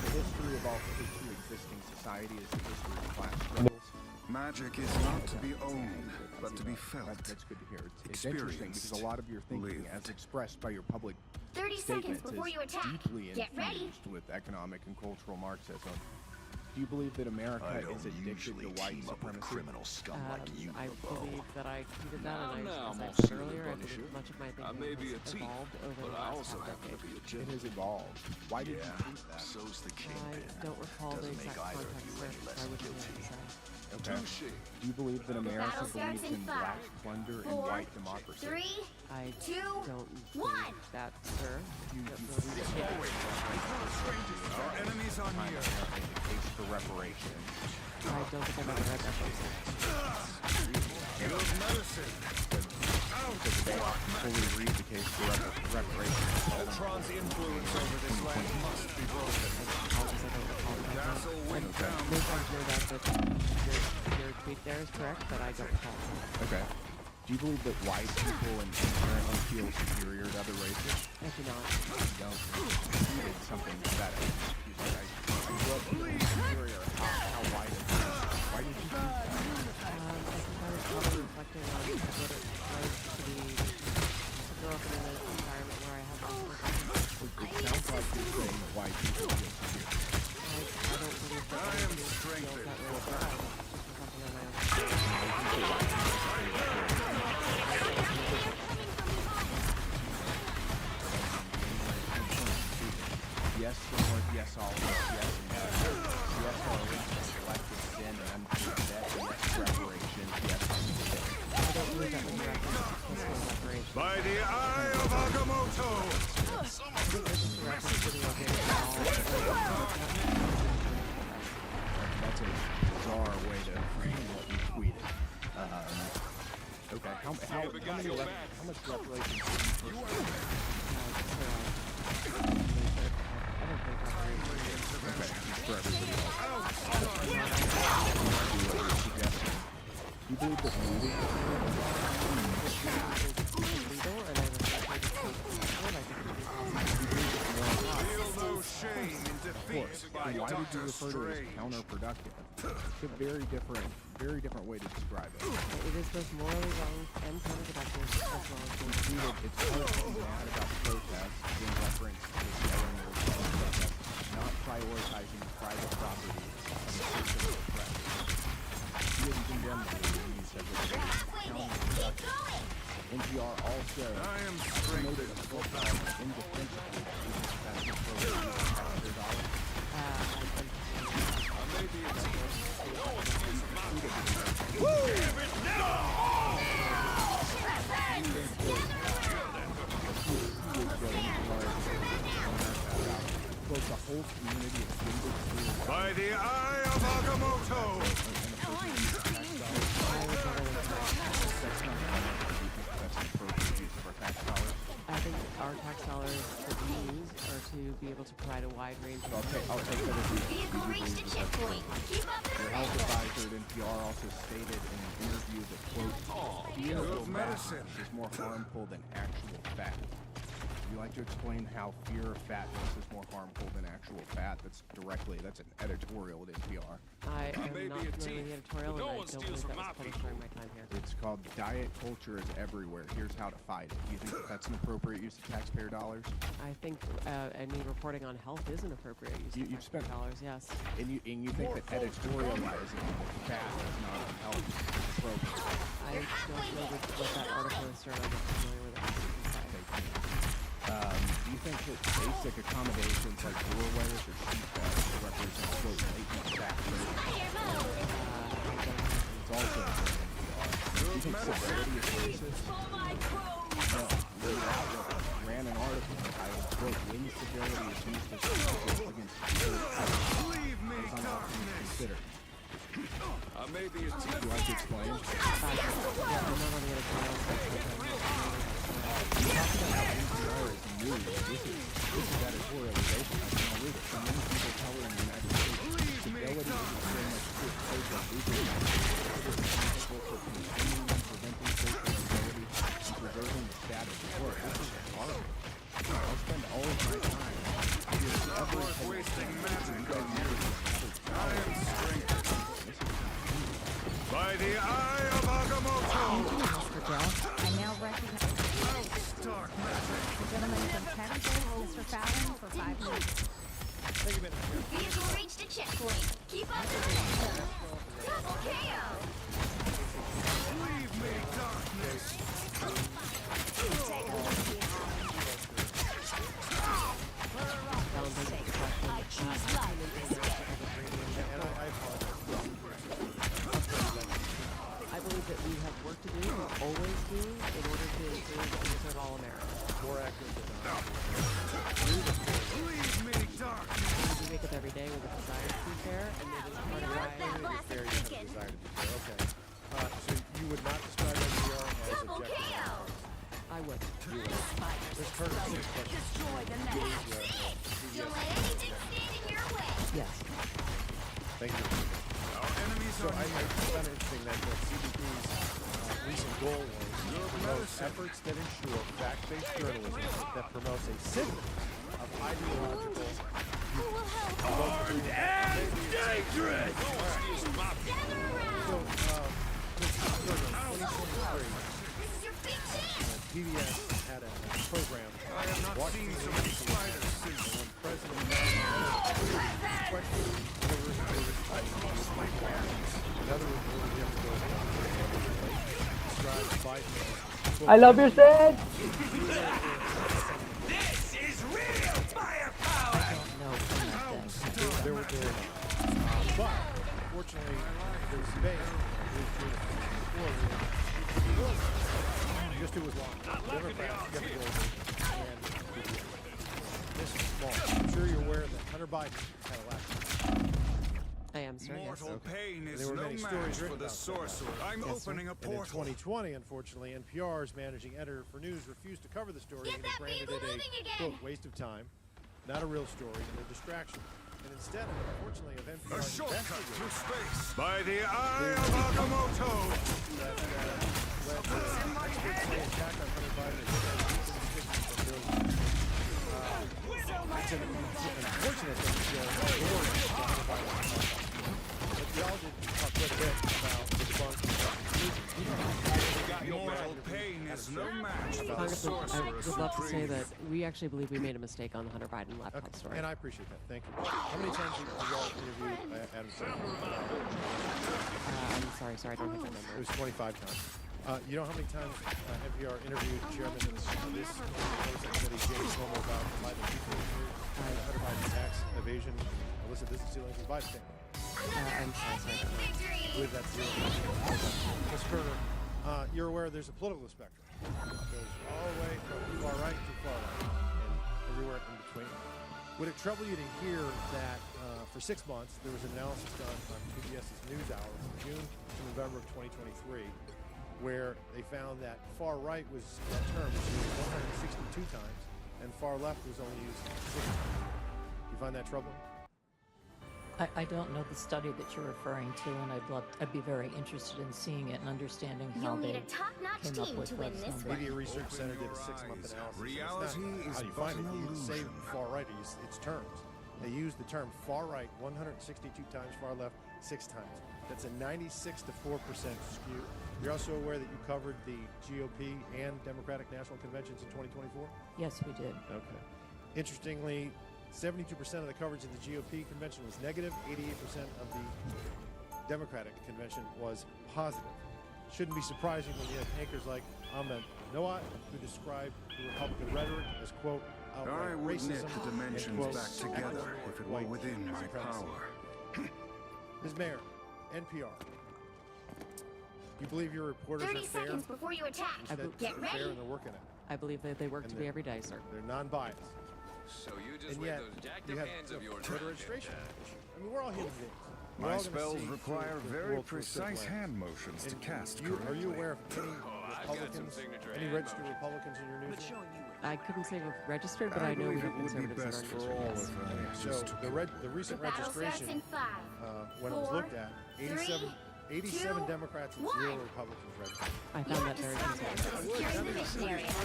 Speaker 19: The history of all pre-existing society is the history of class struggles.
Speaker 7: Magic is not to be owned, but to be felt.
Speaker 19: That's good to hear. It's interesting because a lot of your thinking, as expressed by your public
Speaker 13: 30 seconds
Speaker 19: statements,
Speaker 13: before
Speaker 19: is
Speaker 13: you attack.
Speaker 19: deeply
Speaker 13: Get ready.
Speaker 19: infused with economic and cultural Marxism. Do you believe that America is addicted to white supremacy?
Speaker 20: I believe that I tweeted that, and
Speaker 7: Now,
Speaker 20: I
Speaker 7: I'm
Speaker 20: said
Speaker 7: all
Speaker 20: earlier, I
Speaker 7: Punisher.
Speaker 20: think much of my
Speaker 7: I may
Speaker 20: thinking
Speaker 7: be a
Speaker 20: has
Speaker 7: thief,
Speaker 20: evolved over
Speaker 7: but
Speaker 20: the
Speaker 7: I
Speaker 20: last
Speaker 7: also
Speaker 20: half
Speaker 7: happen to
Speaker 20: decade.
Speaker 7: be a
Speaker 19: It
Speaker 7: gentleman.
Speaker 19: has evolved. Why did you tweet that?
Speaker 7: So's the
Speaker 20: I don't recall the exact context, so I wouldn't be able to say.
Speaker 19: Okay. Do you believe that America
Speaker 13: battle starts
Speaker 19: believes
Speaker 13: in
Speaker 19: in
Speaker 13: 5,
Speaker 19: black plunder and
Speaker 13: 4,
Speaker 19: white democracy?
Speaker 13: 3,
Speaker 20: I
Speaker 13: 2,
Speaker 20: don't
Speaker 13: 1.
Speaker 20: believe that, sir.
Speaker 7: Our enemies are near.
Speaker 19: The case for reparations.
Speaker 20: I don't think I've ever read that book.
Speaker 7: Good medicine.
Speaker 19: Fully read the case for reparations.
Speaker 7: Ultron's influence over this land must be broken. Castle went down.
Speaker 20: Most likely that your tweet there is correct, but I don't recall.
Speaker 19: Okay. Do you believe that white people inherently feel superior to other races?
Speaker 20: I do not.
Speaker 19: You don't. You did something better. You said, I grew up feeling superior. How white is it? Why did you do that?
Speaker 20: I think I was probably reflecting on what it was to be to grow up in an environment where I have
Speaker 19: It sounds like you're saying that white people feel superior.
Speaker 20: I don't believe that
Speaker 7: I am
Speaker 20: feels
Speaker 7: strengthened.
Speaker 20: that way as well. Just reflecting on my own.
Speaker 19: Yes, the North, yes, all of us, yes, and yes. Yes, our original collective sin and unpaid debt, yes, reparations, yes,
Speaker 20: I don't believe that was a reference to peaceful reparation.
Speaker 7: By the eye of Agamotto!
Speaker 20: I think this is a reference to the organic
Speaker 19: That's a bizarre way to frame what you tweeted. Okay, how much reparations did you Okay, for everybody else. Do you believe that moving
Speaker 20: legal, and I respect
Speaker 7: Feel no shame in defeat by
Speaker 19: why did you
Speaker 7: Doctor
Speaker 19: refer to it as
Speaker 7: Strange.
Speaker 19: counterproductive? It's a very different way to describe it.
Speaker 20: it is both morally wrong and counterproductive as well as being
Speaker 19: It's hard to be mad about the protests in reference to the yelling or protest, not prioritizing private property and the system of oppression. You didn't condemn the you said that it was counterproductive. NPR also promoted a book called Indefensible, which is taxpayer dollars. The whole community of
Speaker 7: By the eye of Agamotto!
Speaker 20: I think our tax dollars should be used or to be able to provide a wide range of
Speaker 19: I'll take that as
Speaker 13: Vehicle reached a checkpoint. Keep up the
Speaker 19: Your health advisor at NPR also stated in an interview that, quote, fear of medicine is more harmful than actual fact. you like to explain how fear of fatness is more harmful than actual fat? That's an editorial at NPR.
Speaker 20: I am not familiar with the editorial, and I don't believe that was published during my time here.
Speaker 19: It's called Diet Culture is Everywhere. Here's how to fight it. Do you think that that's an appropriate use of taxpayer dollars?
Speaker 20: I think any reporting on health is an appropriate use of taxpayer dollars, yes.
Speaker 19: And you think that editorializing fat is not a health approach?
Speaker 20: I don't know what that article is, sir. I'm not familiar with it.
Speaker 19: Do you think that basic accommodations like doorways or sheet beds represent quote latent fat? It's also do you think civility is racist? No. Ran an article entitled quote when civility is used as a against leave me consider.
Speaker 7: Maybe it's
Speaker 19: would you like to explain?
Speaker 20: I'm not on the editorial section.
Speaker 19: NPR is new. This is editorialization. I can read it. So many people tell her in the United States civility is very much to place of legal it is responsible for containing and preventing social mobility and preserving the status quo. This is horrible. I'll spend all of my time wasting magic on you. I am strength.
Speaker 7: By the eye of Agamotto!
Speaker 15: Thank you, Mr. Dell. I now recognize the gentleman from Texas, Mr. Fallon, for 5 minutes.
Speaker 13: Vehicle reached a checkpoint. Keep up the pace. Double KO.
Speaker 7: Leave me, darkness!
Speaker 20: I believe that we have work to do, we always do, in order to improve and serve all Americans.
Speaker 19: More accurate than
Speaker 7: Leave me, darkness!
Speaker 20: We wake up every day with a desire to be fair, and it is part of why
Speaker 19: desire to be fair. Okay. So you would not describe NPR as objective?
Speaker 20: I would.
Speaker 19: You would. This turn of 6 questions.
Speaker 13: Destroy the menace. Don't let anything stand in your way.
Speaker 20: Yes.
Speaker 19: Thank you. So I found it interesting that CBP's recent goal was to promote efforts that ensure fact-based journalism that promotes a system of ideological
Speaker 7: Hard and dangerous!
Speaker 19: So, this is 2023. PBS had a program.
Speaker 7: I have not seen so many spiders since
Speaker 19: when President questioned in other words, you have to go describe Biden.
Speaker 21: I love your set.
Speaker 7: This is real firepower!
Speaker 19: There were but fortunately, there's space. Just it was long. Democrats kept going, and this is small. I'm sure you're aware that Hunter Biden had a last.
Speaker 20: I am, sir.
Speaker 7: Mortal pain is
Speaker 19: there were
Speaker 7: no
Speaker 19: many
Speaker 7: match
Speaker 19: stories
Speaker 7: for
Speaker 19: written
Speaker 7: the
Speaker 19: about
Speaker 7: sorcerer.
Speaker 19: that.
Speaker 7: I'm opening a portal.
Speaker 19: And in 2020, unfortunately, NPR's managing editor for news refused to cover the story and he branded it a, quote, waste of time, not a real story, and a distraction. And instead, unfortunately, of NPR
Speaker 7: A shortcut to space by the eye of Agamotto.
Speaker 19: That led to experts say attack on Hunter Biden is it's an unfortunate thing to Hunter Biden. But we all did talk quite a bit about the
Speaker 7: Mortal pain is no match for the
Speaker 20: Congressman,
Speaker 7: sorcerer.
Speaker 20: I would love to say that we actually believe we made a mistake on the Hunter Biden laptop story.
Speaker 19: And I appreciate that. Thank you. How many times have you all interviewed Adam Sandler?
Speaker 20: I'm sorry, I don't have that number.
Speaker 19: It was 25 times. You know how many times NPR interviewed Chairman of this committee, James Cuomo, about the live impeachment Hunter Biden tax evasion, illicit business dealings with Biden family?
Speaker 20: I'm sorry, I don't know.
Speaker 19: With that zero. Ms. Kerner, you're aware there's a political spectrum. It goes all the way from far right to far right, and everywhere in between. Would it trouble you to hear that for 6 months there was an analysis done on PBS's NewsHour from June to November of 2023, where they found that far right that term was used 162 times, and far left was only used 6 times. You find that troubling?
Speaker 21: I don't know the study that you're referring to, and I'd be very interested in seeing it and understanding how
Speaker 13: You'll
Speaker 21: they
Speaker 13: need a top-notch
Speaker 21: came up
Speaker 13: team
Speaker 21: with
Speaker 13: to win
Speaker 21: those
Speaker 13: this
Speaker 21: numbers.
Speaker 13: one.
Speaker 22: Media Research Center did a 6-month analysis.
Speaker 7: Reality
Speaker 22: It's
Speaker 7: is
Speaker 22: not how you
Speaker 7: but
Speaker 22: find
Speaker 7: an
Speaker 22: it. You say
Speaker 7: illusion.
Speaker 22: far right, it's terms. They use the term far right 162 times, far left 6 times. That's a 96 to 4% skew. You're also aware that you covered the GOP and Democratic National Conventions in 2024?
Speaker 21: Yes, we did.
Speaker 22: Okay. Interestingly, 72% of the coverage of the GOP convention was negative, 88% of the Democratic convention was positive. Shouldn't be surprising when you have anchors like Ahmed Noah, who describe the Republican rhetoric as, quote, outright
Speaker 7: I would
Speaker 22: racism,
Speaker 7: knit the dimensions
Speaker 22: and, quote,
Speaker 7: back together if it were
Speaker 22: white
Speaker 7: within my
Speaker 22: supremacy.
Speaker 7: power.
Speaker 22: Ms. Mayor, NPR. You believe your reporters
Speaker 13: 30
Speaker 22: are fair?
Speaker 13: seconds before you attack.
Speaker 22: You said
Speaker 13: Get
Speaker 22: they're fair
Speaker 13: ready.
Speaker 22: and they're working it.
Speaker 20: I believe that they work
Speaker 22: And
Speaker 20: to be
Speaker 22: they're-
Speaker 20: every day, sir.
Speaker 22: They're non-biased.
Speaker 18: So you just
Speaker 22: And
Speaker 18: wave
Speaker 22: yet,
Speaker 18: those jacked
Speaker 22: you
Speaker 18: up
Speaker 22: have
Speaker 18: hands of yours.
Speaker 22: voter registration. I mean, we're all human beings. We're
Speaker 7: My
Speaker 22: all gonna
Speaker 7: spells
Speaker 22: see
Speaker 7: require
Speaker 22: the
Speaker 7: very
Speaker 22: world through a
Speaker 7: precise
Speaker 22: different
Speaker 7: hand
Speaker 22: lens.
Speaker 7: motions to
Speaker 22: And
Speaker 7: cast
Speaker 22: Are you
Speaker 7: correctly.
Speaker 22: aware of any
Speaker 18: I've got some
Speaker 22: Republicans,
Speaker 18: signature
Speaker 22: any
Speaker 18: hand
Speaker 22: registered
Speaker 18: motions.
Speaker 22: Republicans in your newsroom?
Speaker 20: I couldn't say we're registered, but I know we
Speaker 7: believe
Speaker 20: have
Speaker 7: it would be
Speaker 20: conservatives
Speaker 7: best
Speaker 20: that
Speaker 7: for
Speaker 20: are
Speaker 7: all
Speaker 20: registered.
Speaker 7: if I
Speaker 22: So
Speaker 7: just took
Speaker 22: the recent
Speaker 13: The battle starts
Speaker 22: registration,
Speaker 13: in 5.
Speaker 22: when it was
Speaker 13: 4,
Speaker 22: looked at, 87
Speaker 13: 2,
Speaker 22: Democrats and
Speaker 13: 1.
Speaker 22: 0 Republicans registered.
Speaker 20: I
Speaker 13: You
Speaker 20: found
Speaker 13: have
Speaker 20: that
Speaker 13: to
Speaker 20: very
Speaker 13: stop them
Speaker 20: concerning.
Speaker 13: from securing the mission area.
Speaker 22: 87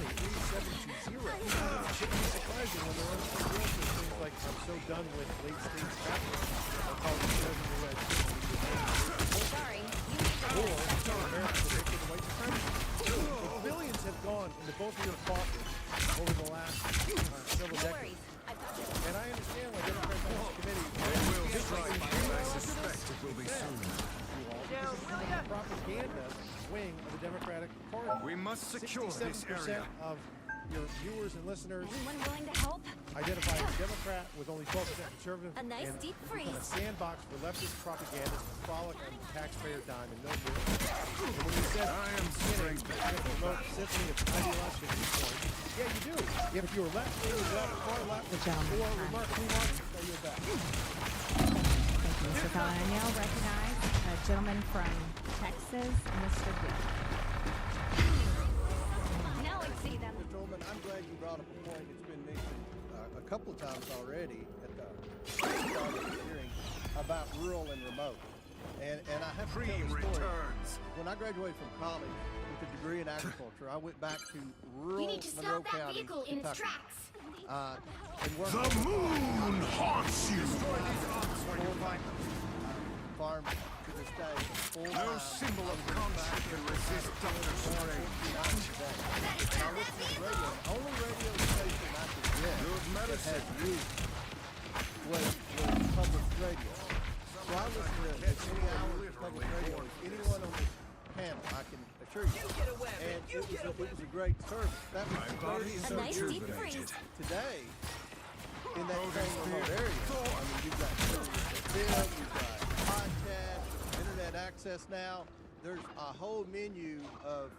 Speaker 22: to 0. It shouldn't be surprising when they're on things like, I'm so done with late stage capitalism. I'll call it the red.
Speaker 13: Sorry, you need to
Speaker 22: Or tell America that they can white supremacy. But billions have gone into both of your coffers over the last several
Speaker 13: No
Speaker 22: decades.
Speaker 13: worries. I've got you.
Speaker 22: And I understand why Democrats on this committee
Speaker 7: They will strike, and I suspect it will be soon.
Speaker 22: the propaganda wing of the Democratic Party.
Speaker 7: We must secure this
Speaker 22: 67%
Speaker 7: area.
Speaker 22: of your viewers and listeners
Speaker 13: Anyone willing to help?
Speaker 22: identify as Democrat with only 12% conservative.
Speaker 13: A nice
Speaker 22: and
Speaker 13: deep
Speaker 22: become a
Speaker 13: freeze.
Speaker 22: sandbox for leftist propaganda to frolic on the taxpayer dime and no good. And when you said
Speaker 7: I am strength.
Speaker 22: promote symphony of ideological viewpoints, yeah, you do. If you're left wing, left, far left, or remarkably Marxist, are you back?
Speaker 23: Thank you, Mr. Fallon. I now recognize a gentleman from Texas, Mr. Good.
Speaker 13: Now I see them.
Speaker 24: Mr. Tolman, I'm glad you brought up a point that's been mentioned a couple of times already at the start of the hearing about rural and remote. And I have to tell
Speaker 7: Cream
Speaker 24: the story.
Speaker 7: returns.
Speaker 24: When I graduated from college with a degree in agriculture, I went back to rural
Speaker 13: You need to
Speaker 24: Monroe
Speaker 13: stop that
Speaker 24: County,
Speaker 13: vehicle in its
Speaker 24: Kentucky.
Speaker 13: tracks.
Speaker 24: And worked
Speaker 7: The moon haunts you.
Speaker 24: farm to this day. Full
Speaker 7: No
Speaker 24: time.
Speaker 7: symbol of concept can resist Dr. Strange.
Speaker 24: I listen to the radio. The only radio station I could get
Speaker 7: Good
Speaker 24: that
Speaker 7: medicine.
Speaker 24: had youth was public radio. So I listen to as many hours of public radio as anyone on this panel, I can assure you. And it was a great service. That was the greatest
Speaker 13: A nice
Speaker 24: service
Speaker 13: deep freeze.
Speaker 24: today in that same remote area. I mean, you've got film, you've got podcast, internet access now. There's a whole menu of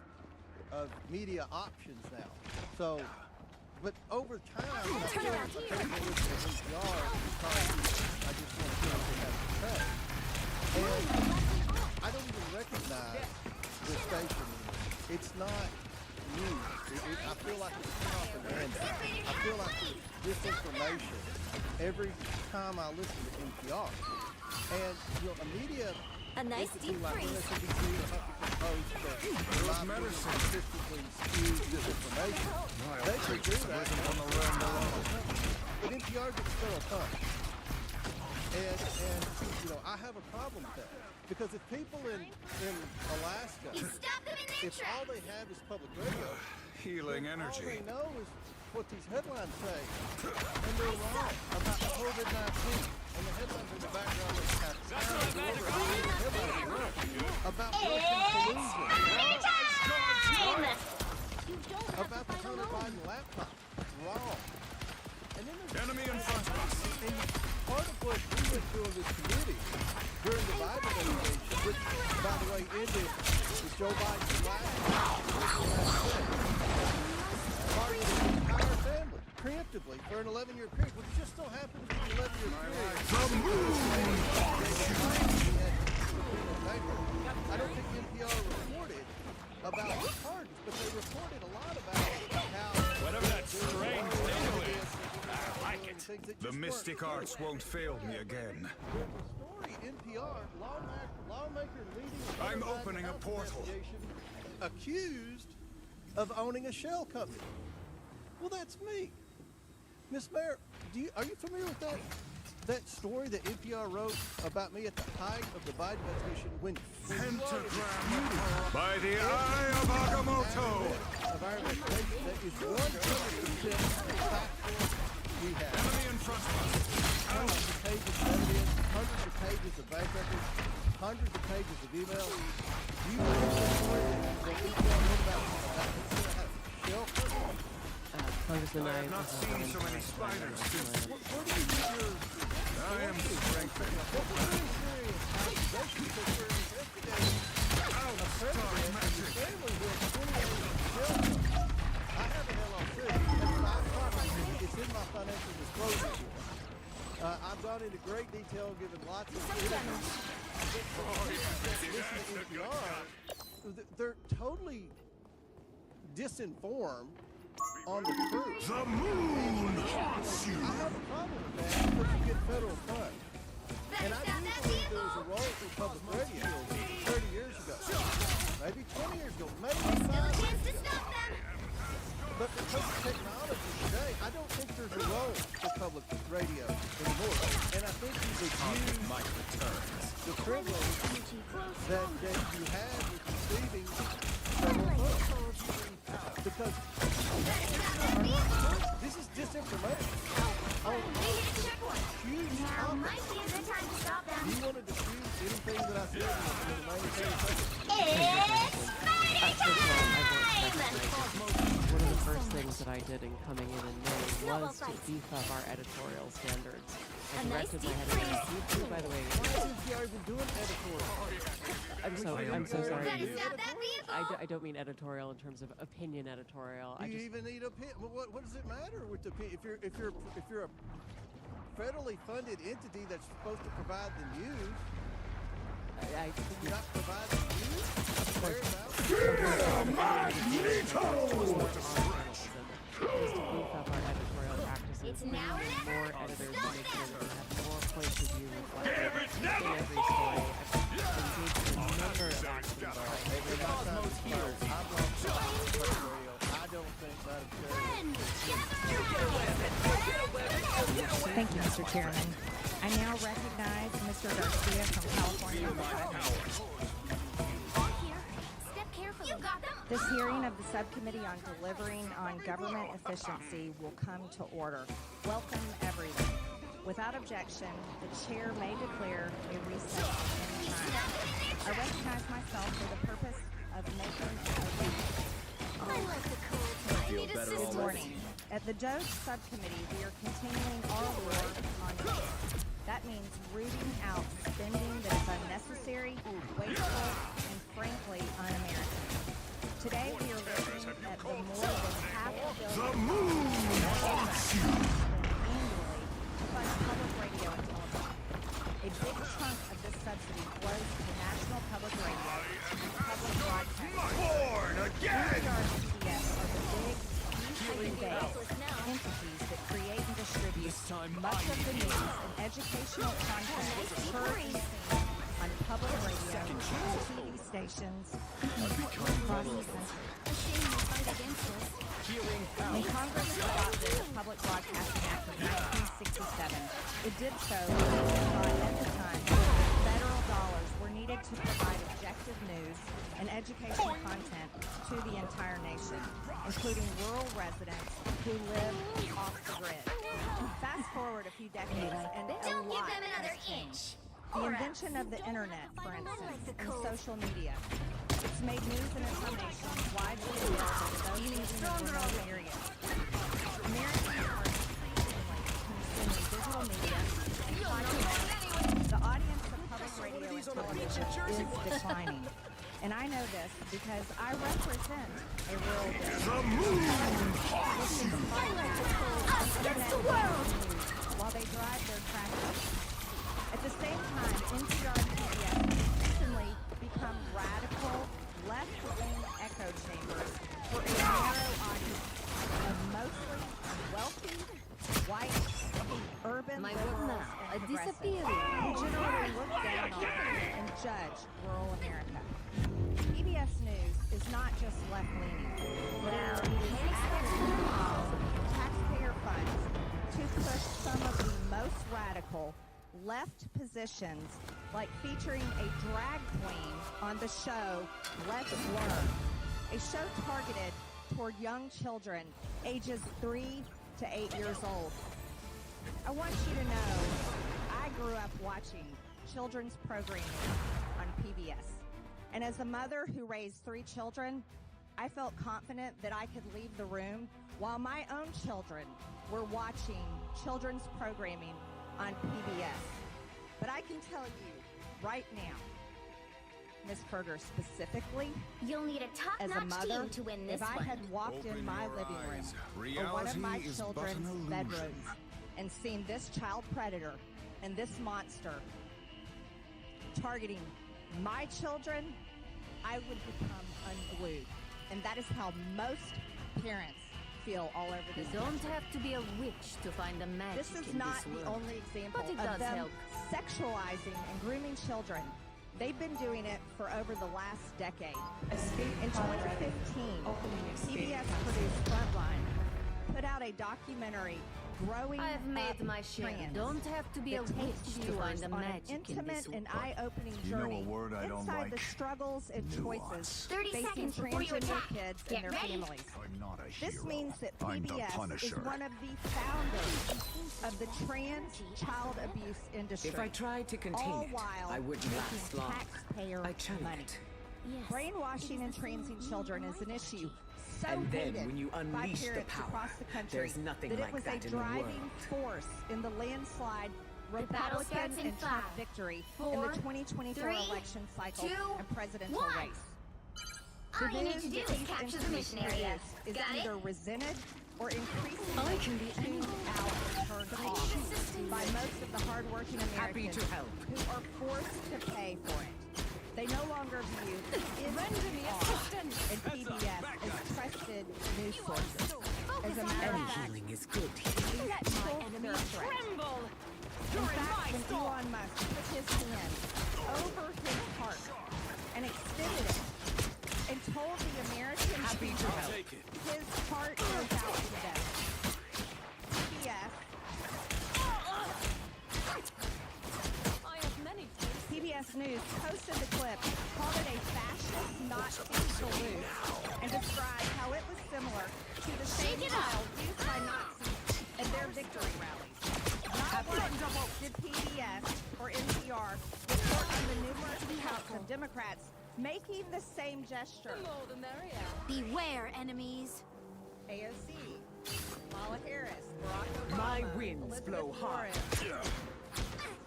Speaker 24: media options now. So, but over time, I
Speaker 13: Turn
Speaker 24: feel
Speaker 13: around
Speaker 24: like
Speaker 13: here.
Speaker 24: people listen to NPR because I just want to hear what they have to say. And I don't even recognize the station. It's not news. I feel like it's propaganda. I feel like it's disinformation every time I listen to NPR. And a media
Speaker 13: A nice
Speaker 24: entity
Speaker 13: deep
Speaker 24: like
Speaker 13: freeze.
Speaker 24: MSNBC or Huffington Post that
Speaker 7: medicine.
Speaker 24: statistically skews disinformation, they could do that. But NPR gets still a ton. And I have a problem with that. Because if people in Alaska,
Speaker 13: You stop them in their
Speaker 24: if all they have is public radio,
Speaker 7: Healing
Speaker 24: then all they
Speaker 7: energy.
Speaker 24: know is what these headlines say. And they're wrong about COVID-19. And the headlines in the background that have about Russian collusion. About the Hunter Biden laptop. Wrong. And then there's
Speaker 7: Enemy in front of us.
Speaker 24: and part of what we went through in this committee during the Biden administration, which, by the way, ended with Joe Biden's last targeted the entire family preemptively for an 11-year period, which just so happens to be an 11-year period.
Speaker 7: The moon haunts you.
Speaker 24: I don't think NPR reported about the targets, but they reported a lot about how
Speaker 18: Whatever that strange thing is, I like it.
Speaker 24: things that
Speaker 7: The The mystic arts won't fail me again.
Speaker 24: Story, NPR, lawmaker leading
Speaker 7: I'm opening a portal.
Speaker 24: Accused of owning a shell company. Well, that's me. Miss Mayor, are you familiar with that story that NPR wrote about me at the height of the Biden investigation when
Speaker 7: By the eye of Agamotto!
Speaker 24: Of our investigation, that is 100% factual. We have
Speaker 7: enemy in front of us.
Speaker 24: Hundreds of pages of evidence, hundreds of pages of bank records, hundreds of pages of emails. You know the story that NPR wrote about shell company?
Speaker 20: Congressman,
Speaker 7: I have not seen so many spiders since.
Speaker 24: Where do you get your...
Speaker 7: I am strengthened.
Speaker 24: What was very serious accusations that were investigating a president and his family who had 28 shell companies. I have an LLC. That's 5 properties. It's in my financial disclosure. I've gone into great detail, given lots of interviews. Listen to NPR. They're totally disinformed on the truth.
Speaker 7: The moon haunts you.
Speaker 24: I have a problem with that because you get federal funds. And I do believe there was a role for public radio 30 years ago, maybe 20 years ago, maybe 5 years ago. But because of technology today, I don't think there's a role for public radio anymore. And I think you could use the privilege that you have with receiving federal funds. Because this is disinformation. Huge topic. Do you want to diffuse anything that I said in the remaining 30 seconds?
Speaker 13: It's Spider time!
Speaker 20: One of the first things that I did in coming in May was to beef up our editorial standards. I directed my head by the way.
Speaker 24: Why is NPR even doing editorial?
Speaker 20: I'm so sorry. I don't mean editorial in terms of opinion editorial.
Speaker 24: Do you even need opinion? What does it matter with the opinion? If you're a federally funded entity that's supposed to provide the news, you're not providing news.
Speaker 13: It's now or
Speaker 20: more editors to make sure that we have more points of view reflected in every story. I've engaged in a number of actions
Speaker 24: I don't think
Speaker 23: Thank you, Mr. Chairman. I now recognize Mr. Garcia from California. This hearing of the Subcommittee on Delivering on Government Efficiency will come to order. Welcome, everyone. Without objection, the chair may declare a recess at any time. I recognize myself for the purpose of making a Good morning. At the DOGE Subcommittee, we are continuing our war on waste. That means rooting out spending that is unnecessary, wasteful, and frankly un-American. Today we are looking at the more than $500 billion annually to fund public radio and television. A big chunk of this subsidy flows to National Public Radio and public broadcasting.
Speaker 7: Born again!
Speaker 23: NPR and CBS are the big, usually-based entities that create and distribute much of the news and educational content currently seen on public radio and TV stations across the country. When Congress adopted the Public Broadcasting Act of 1967, it did so at the time that federal dollars were needed to provide objective news and educational content to the entire nation, including rural residents who live off the grid. Fast forward a few decades, and a lot has changed. The invention of the internet, for instance, and social media. It's made news and information widely available to those living in remote areas. Americans are consuming digital media and content. The audience of public radio and television is declining. And I know this because I represent a rural district.
Speaker 7: The moon haunts you!
Speaker 23: Against the world! While they drive their tractors. At the same time, NPR and CBS increasingly become radical, left-wing echo chambers for a narrow audience of mostly wealthy, white, urban judge rural America. PBS News is not just left-leaning. It is actively using taxpayer funds to push some of the most radical left positions, like featuring a drag queen on the show Let's Learn, a show targeted toward young children ages 3 to 8 years old. I want you to know I grew up watching children's programming on PBS. And as a mother who raised 3 children, I felt confident that I could leave the room while my own children were watching children's programming on PBS. But I can tell you right now, Miss Berger specifically,
Speaker 13: you'll need a
Speaker 23: as a
Speaker 13: top-notch
Speaker 23: mother,
Speaker 13: team to win this
Speaker 23: if I
Speaker 13: one.
Speaker 23: had walked in my living room or one of my children's bedrooms and seen this child predator and this monster targeting my children, I would become unglued. And that is how most parents feel all over this
Speaker 13: You don't
Speaker 23: country.
Speaker 13: have to be a witch to find the magic
Speaker 23: This is
Speaker 13: in
Speaker 23: not
Speaker 13: this
Speaker 23: the
Speaker 13: world.
Speaker 23: only example
Speaker 13: But it
Speaker 23: of
Speaker 13: does
Speaker 23: them
Speaker 13: help.
Speaker 23: sexualizing and grooming children. They've been doing it for over the last decade. In 2015, PBS produced Frontline put out a documentary, Growing
Speaker 13: I've made
Speaker 23: Up
Speaker 13: my share.
Speaker 23: Trans,
Speaker 13: Don't have to be a
Speaker 23: that takes
Speaker 13: witch to find
Speaker 23: viewers
Speaker 13: the
Speaker 23: on an
Speaker 13: magic in
Speaker 23: intimate
Speaker 13: this
Speaker 23: and
Speaker 13: world.
Speaker 23: eye-opening
Speaker 7: You know a
Speaker 23: journey
Speaker 7: word I don't
Speaker 23: inside the
Speaker 7: like?
Speaker 23: struggles and choices
Speaker 13: 30
Speaker 23: facing
Speaker 13: seconds before you
Speaker 23: transgender
Speaker 13: attack.
Speaker 23: kids
Speaker 13: Get
Speaker 23: and their
Speaker 13: ready.
Speaker 23: families.
Speaker 7: I'm not a
Speaker 23: This
Speaker 7: hero.
Speaker 23: means that
Speaker 7: I'm the
Speaker 23: PBS is
Speaker 7: Punisher.
Speaker 23: one of the founders of the trans child abuse industry.
Speaker 3: If I tried to contain
Speaker 23: all
Speaker 3: it,
Speaker 23: while
Speaker 3: I wouldn't
Speaker 23: making
Speaker 3: last long.
Speaker 23: taxpayer
Speaker 3: I channeled
Speaker 23: money.
Speaker 3: it.
Speaker 23: Brainwashing and transing children is an issue so
Speaker 3: And then
Speaker 23: hated
Speaker 3: when you
Speaker 23: by
Speaker 3: unleash the
Speaker 23: parents
Speaker 3: power,
Speaker 23: across the country
Speaker 3: there's nothing
Speaker 23: that
Speaker 3: like
Speaker 23: it was
Speaker 3: that
Speaker 23: a
Speaker 3: in the
Speaker 23: driving
Speaker 3: world.
Speaker 23: force in the landslide
Speaker 13: battle
Speaker 23: Republican
Speaker 13: starts in
Speaker 23: and Trump
Speaker 13: 5,
Speaker 23: victory
Speaker 13: 4,
Speaker 23: in the 2024
Speaker 13: 3,
Speaker 23: election cycle
Speaker 13: 2,
Speaker 23: and presidential
Speaker 13: 1.
Speaker 23: race.
Speaker 13: All you need to
Speaker 23: Division
Speaker 13: do is
Speaker 23: that these
Speaker 13: capture the mission
Speaker 23: institutions
Speaker 13: area.
Speaker 23: is
Speaker 13: Got
Speaker 23: either
Speaker 13: it?
Speaker 23: resented or increasingly
Speaker 13: I can be
Speaker 23: tuned out and turned off by most of the hardworking
Speaker 3: Happy
Speaker 23: Americans
Speaker 3: to help.
Speaker 23: who are forced to pay for it. They no longer view
Speaker 13: Render me assistance.
Speaker 23: and PBS as trusted news sources. As a matter of
Speaker 3: Any
Speaker 23: fact,
Speaker 3: healing is good.
Speaker 23: let my enemies tremble. In fact, when Elon Musk put his hand over his heart and extended it and told the American
Speaker 3: Happy to
Speaker 23: people
Speaker 3: help.
Speaker 23: his heart goes out to them. PBS. PBS News posted the clip, called it a fascist Nazi salute, and described how it was similar to the same style used by Nazis at their victory rallies. Not once did PBS or NPR report on the numerous accounts of Democrats making the same gesture.
Speaker 13: Beware, enemies.
Speaker 23: AOC, Kamala Harris, Barack Obama,
Speaker 3: My winds
Speaker 23: Elizabeth
Speaker 3: blow hard.
Speaker 23: Warren,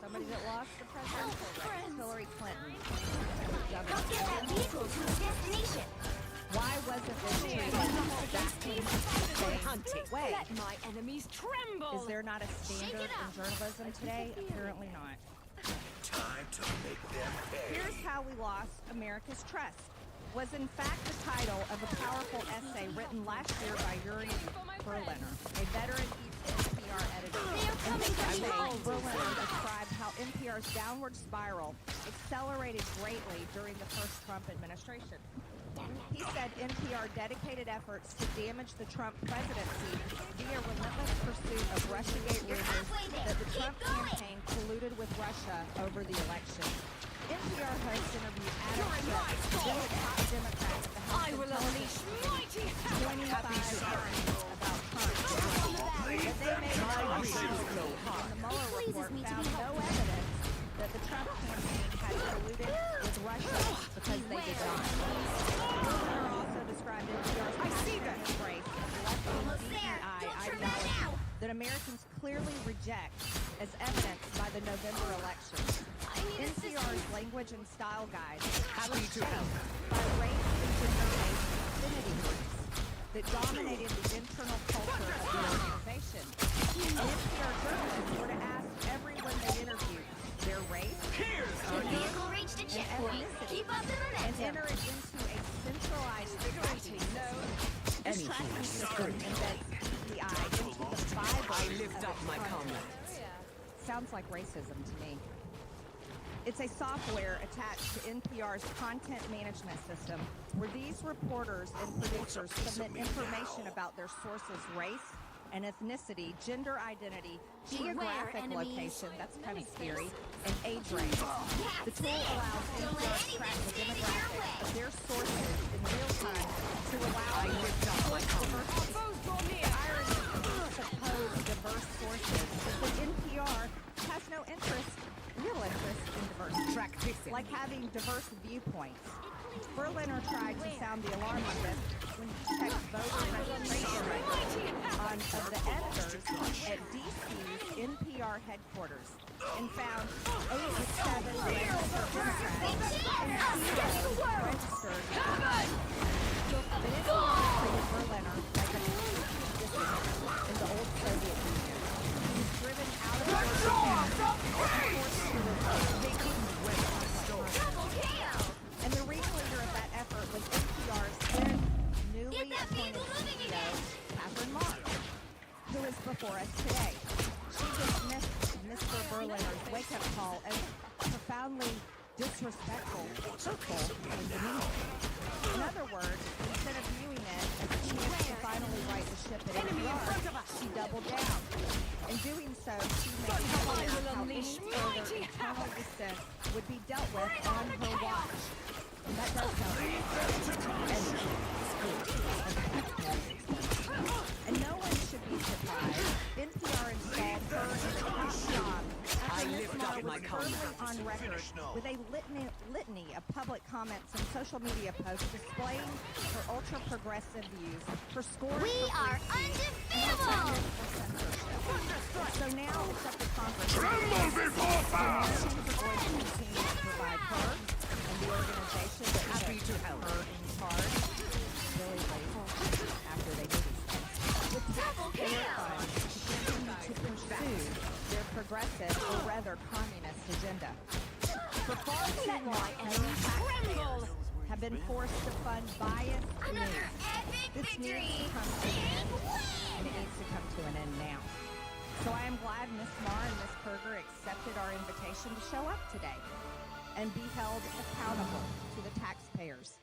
Speaker 23: somebody that lost the presidential race, Hillary Clinton.
Speaker 13: Help get that vehicle to its destination.
Speaker 23: Why wasn't this treated the same way?
Speaker 13: Let my enemies tremble.
Speaker 23: Is there not a standard in journalism today? Apparently not.
Speaker 7: Time to make them pay.
Speaker 23: Here's how we lost America's trust. Was in fact the title of a powerful essay written last year by Yuri Berliner, a veteran NPR editor. In this essay, Berliner described how NPR's downward spiral accelerated greatly during the first Trump administration. He said NPR dedicated efforts to damage the Trump presidency via relentless pursuit of Russiagate rumors that the Trump campaign colluded with Russia over the election. NPR host interviewed Adam Schiff, then the top Democrat at the House Intelligence Committee, 25 times about Trump. But they made no mistake, and the Mueller report found no evidence that the Trump campaign had colluded with Russia because they did not. Berliner also described NPR's passionate embrace of left-wing DEI ideology that Americans clearly reject, as evidenced by the November election. NPR's language and style guide was shaped by race and gender-based affinity groups that dominated the internal culture of the organization. NPR journalists were to ask everyone they interviewed their race,
Speaker 13: Vehicle reached a checkpoint. Keep up the
Speaker 23: and
Speaker 13: momentum.
Speaker 23: enter it into a centralized tracking system. This
Speaker 3: Any
Speaker 23: tracking
Speaker 3: human
Speaker 23: system
Speaker 3: spirit.
Speaker 23: embeds DEI into the fiber
Speaker 3: I lift
Speaker 23: of
Speaker 3: up
Speaker 23: its
Speaker 3: my
Speaker 23: content.
Speaker 3: comrades.
Speaker 23: Sounds like racism to me. It's a software attached to NPR's content management system where these reporters and producers submit information about their sources' race and ethnicity, gender identity, geographic location, that's kind of scary, and age range. The tool allows NPR to track the demographics of their sources in real time to allow supposed diverse sources, but NPR has no real interest in diversity, like having diverse viewpoints. Berliner tried to sound the alarm on this when he checked voter registration records of the editors at DC's NPR headquarters and found 87 registered Democrats and 0 registered Republicans. But NPR treated Berliner like a dissident in the old Soviet Union. He was driven out of and the ringleader of that effort was NPR's then newly appointed CEO, Catherine Mark, who is before us today. She dismissed Mr. Berliner's wake-up call as profoundly disrespectful, hurtful, and demeaning. In other words, instead of viewing it as a chance to finally right the ship at NPR, she doubled down. In doing so, she made clear how any further internal dissent would be dealt with on her watch. And that does sound and no one should be surprised. NPR installed her in the top job after Ms. Marr was firmly on record with a litany of public comments and social media posts displaying her ultra-progressive views, her scores
Speaker 13: We are undefeatable!
Speaker 23: So now it's up to Congress. Tremble before fire! Americans are going to continue to provide her and the organization that happy to help her in charge, really late after they do these things, with taxpayer funds to continue to pursue their progressive or rather communist agenda. For far too long, many taxpayers have been forced to fund biased news. This needs to come to an end, and it needs to come to an end now. So I am glad Ms. Marr and Ms. Kerger accepted our invitation to show up today and be held accountable to the taxpayers.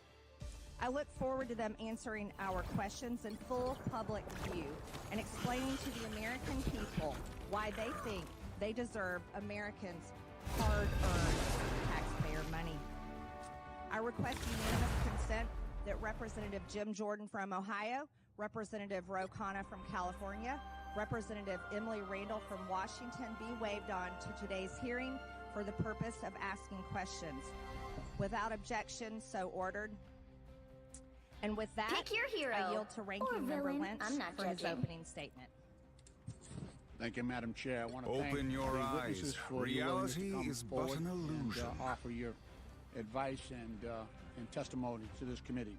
Speaker 23: I look forward to them answering our questions in full public view and explaining to the American people why they think they deserve Americans' hard-earned taxpayer money. I request unanimous consent that Representative Jim Jordan from Ohio, Representative Ro Khanna from California, Representative Emily Randall from Washington be waived on to today's hearing for the purpose of asking questions. Without objection, so ordered. And with that,
Speaker 13: Pick your hero.
Speaker 23: I yield to Ranking Member
Speaker 13: villain.
Speaker 23: Lynch
Speaker 13: I'm not
Speaker 23: for his
Speaker 13: judging.
Speaker 23: opening statement.
Speaker 3: Thank you, Madam Chair. I want to
Speaker 7: Open
Speaker 3: thank
Speaker 7: your
Speaker 3: the
Speaker 7: eyes.
Speaker 3: witnesses for your willingness to
Speaker 7: Reality
Speaker 3: come
Speaker 7: is but
Speaker 3: forward
Speaker 7: an illusion.
Speaker 3: and offer your advice and testimony to this committee.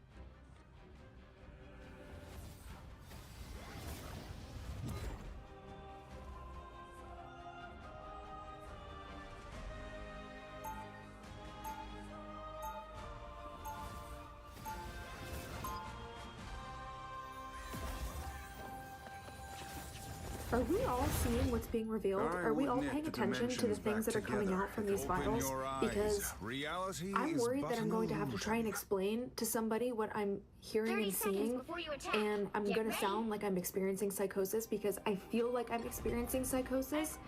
Speaker 4: Are we all seeing what's being revealed?
Speaker 7: I
Speaker 4: Are we all
Speaker 7: would knit
Speaker 4: paying
Speaker 7: the
Speaker 4: attention to the
Speaker 7: dimensions
Speaker 4: things that
Speaker 7: back
Speaker 4: are coming
Speaker 7: together.
Speaker 4: out from these
Speaker 7: Open
Speaker 4: files?
Speaker 7: your eyes.
Speaker 4: Because
Speaker 7: Reality
Speaker 4: I'm
Speaker 7: is
Speaker 4: worried
Speaker 7: but
Speaker 4: that I'm
Speaker 7: an
Speaker 4: going to have to
Speaker 7: illusion.
Speaker 4: try and explain to somebody what I'm hearing
Speaker 13: 30
Speaker 4: and
Speaker 13: seconds
Speaker 4: seeing,
Speaker 13: before you attack.
Speaker 4: and I'm
Speaker 13: Get
Speaker 4: going to
Speaker 13: ready.
Speaker 4: sound like I'm experiencing psychosis because I feel like I'm experiencing psychosis.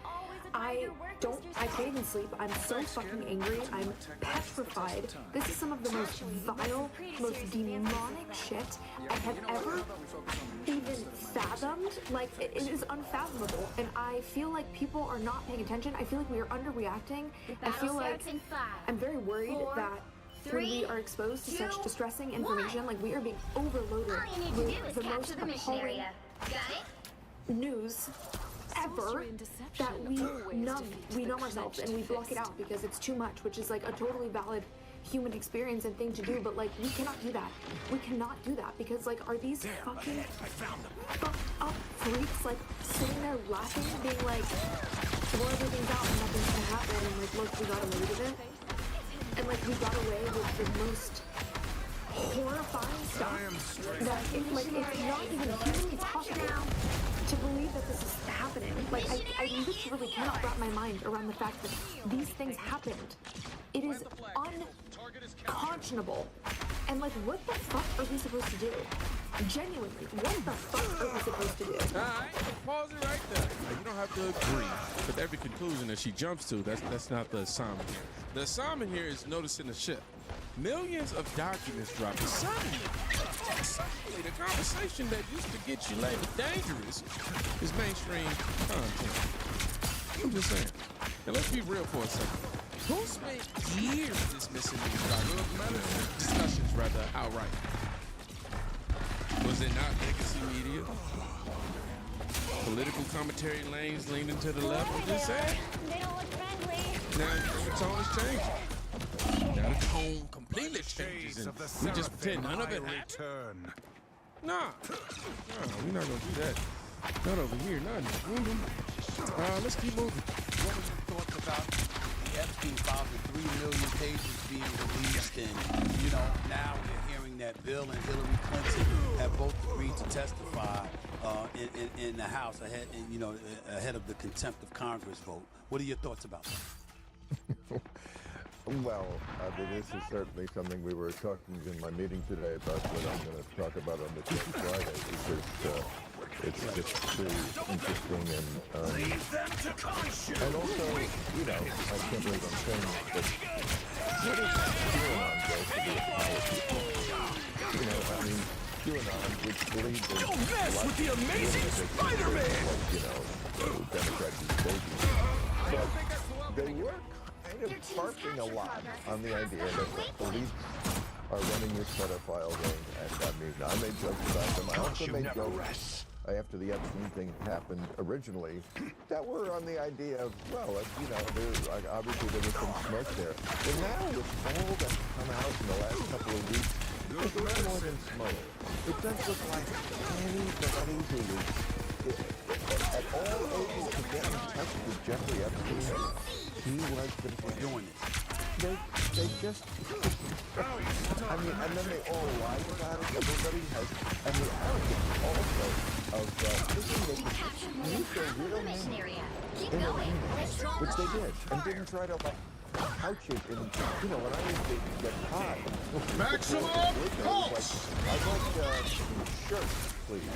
Speaker 4: I can't even sleep. I'm so fucking angry. I'm petrified. This is some of the most vile, most demonic shit I have ever even fathomed. Like, it is unfathomable. And I feel like people are not paying attention. I feel like we are underreacting. I feel like
Speaker 13: starts in 5,
Speaker 4: I'm very worried
Speaker 13: 4,
Speaker 4: that when we are exposed to
Speaker 13: 2,
Speaker 4: such distressing information, like we are being overloaded
Speaker 13: All you need to do is
Speaker 4: with the most
Speaker 13: capture the mission
Speaker 4: appalling
Speaker 13: area. Got it?
Speaker 4: news ever that we numb ourselves and we block it out because it's too much, which is like a totally valid human experience and thing to do, but like we cannot do that. We cannot do that because like are these fucking fucked up freaks like sitting there laughing, being like, well, everything's out and nothing's gonna happen, and like look, we got away with it. And like we got away with the most horrifying stuff that it's not even humanly possible to believe that this is happening. Like, I literally cannot wrap my mind around the fact that these things happened. It is unconscionable. And like, what the fuck are we supposed to do? Genuinely, what the fuck are we supposed to do?
Speaker 6: Alright, pause it right there. Now, you don't have to agree with every conclusion that she jumps to. That's not the assignment here. The assignment here is noticing the shift. Millions of documents dropped. Suddenly, the conversation that used to get you labeled dangerous is mainstream content. I'm just saying. Now let's be real for a second. Who spent years dismissing these discussions outright? Was it not legacy media? Political commentary lanes leaning to the left? I'm just saying.
Speaker 13: They don't look friendly.
Speaker 6: Now the tone is changing. Now the tone completely changes, and we just pretend none of it happened. Nah, we're not gonna do that. Not over here, not in this room. Let's keep moving.
Speaker 8: What were your thoughts about the Epstein files with 3 million pages being released, and now we're hearing that Bill and Hillary Clinton have both agreed to testify in the House ahead of the contempt of Congress vote. What are your thoughts about that?
Speaker 9: Well, this is certainly something we were talking in my meeting today about what I'm going to talk about on the next Friday, because it's just too interesting and also, I can't believe I'm saying this, but what is QAnon going to be a policy? QAnon, which believes in
Speaker 18: Don't mess with the amazing Spider-Man!
Speaker 9: Democrats and babies. But they were kind of harping a lot on the idea that the police are running this pedophile ring, and I made jokes about them. I also made jokes after the Epstein thing happened originally that were on the idea of, obviously there was some smoke there. But now with all that's come out in the last couple of weeks, it's no more than smoke. It does look like anybody who was at all able to get in touch with Jeffrey Epstein, he was doing it. They just, and then they all lied about it. Everybody has, and the arrogance also of thinking they could use their real name in an email, which they did, and didn't try to couch it in, when I used to get high.
Speaker 18: Maximum pulse!
Speaker 9: I want shirts, please,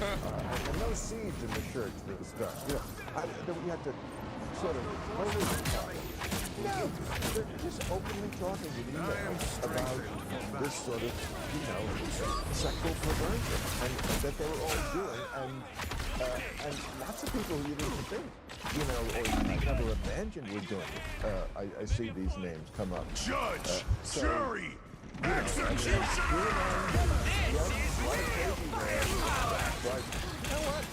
Speaker 9: and no seeds in the shirts for the stuff. We had to sort of no, they're just openly talking with emails about this sort of, sexual perversion, and that they were all doing, and lots of people you didn't think, or never imagined were doing it. I see these names come up.
Speaker 18: Judge, jury, execution!
Speaker 9: Yes, a lot of crazy names, but you know what?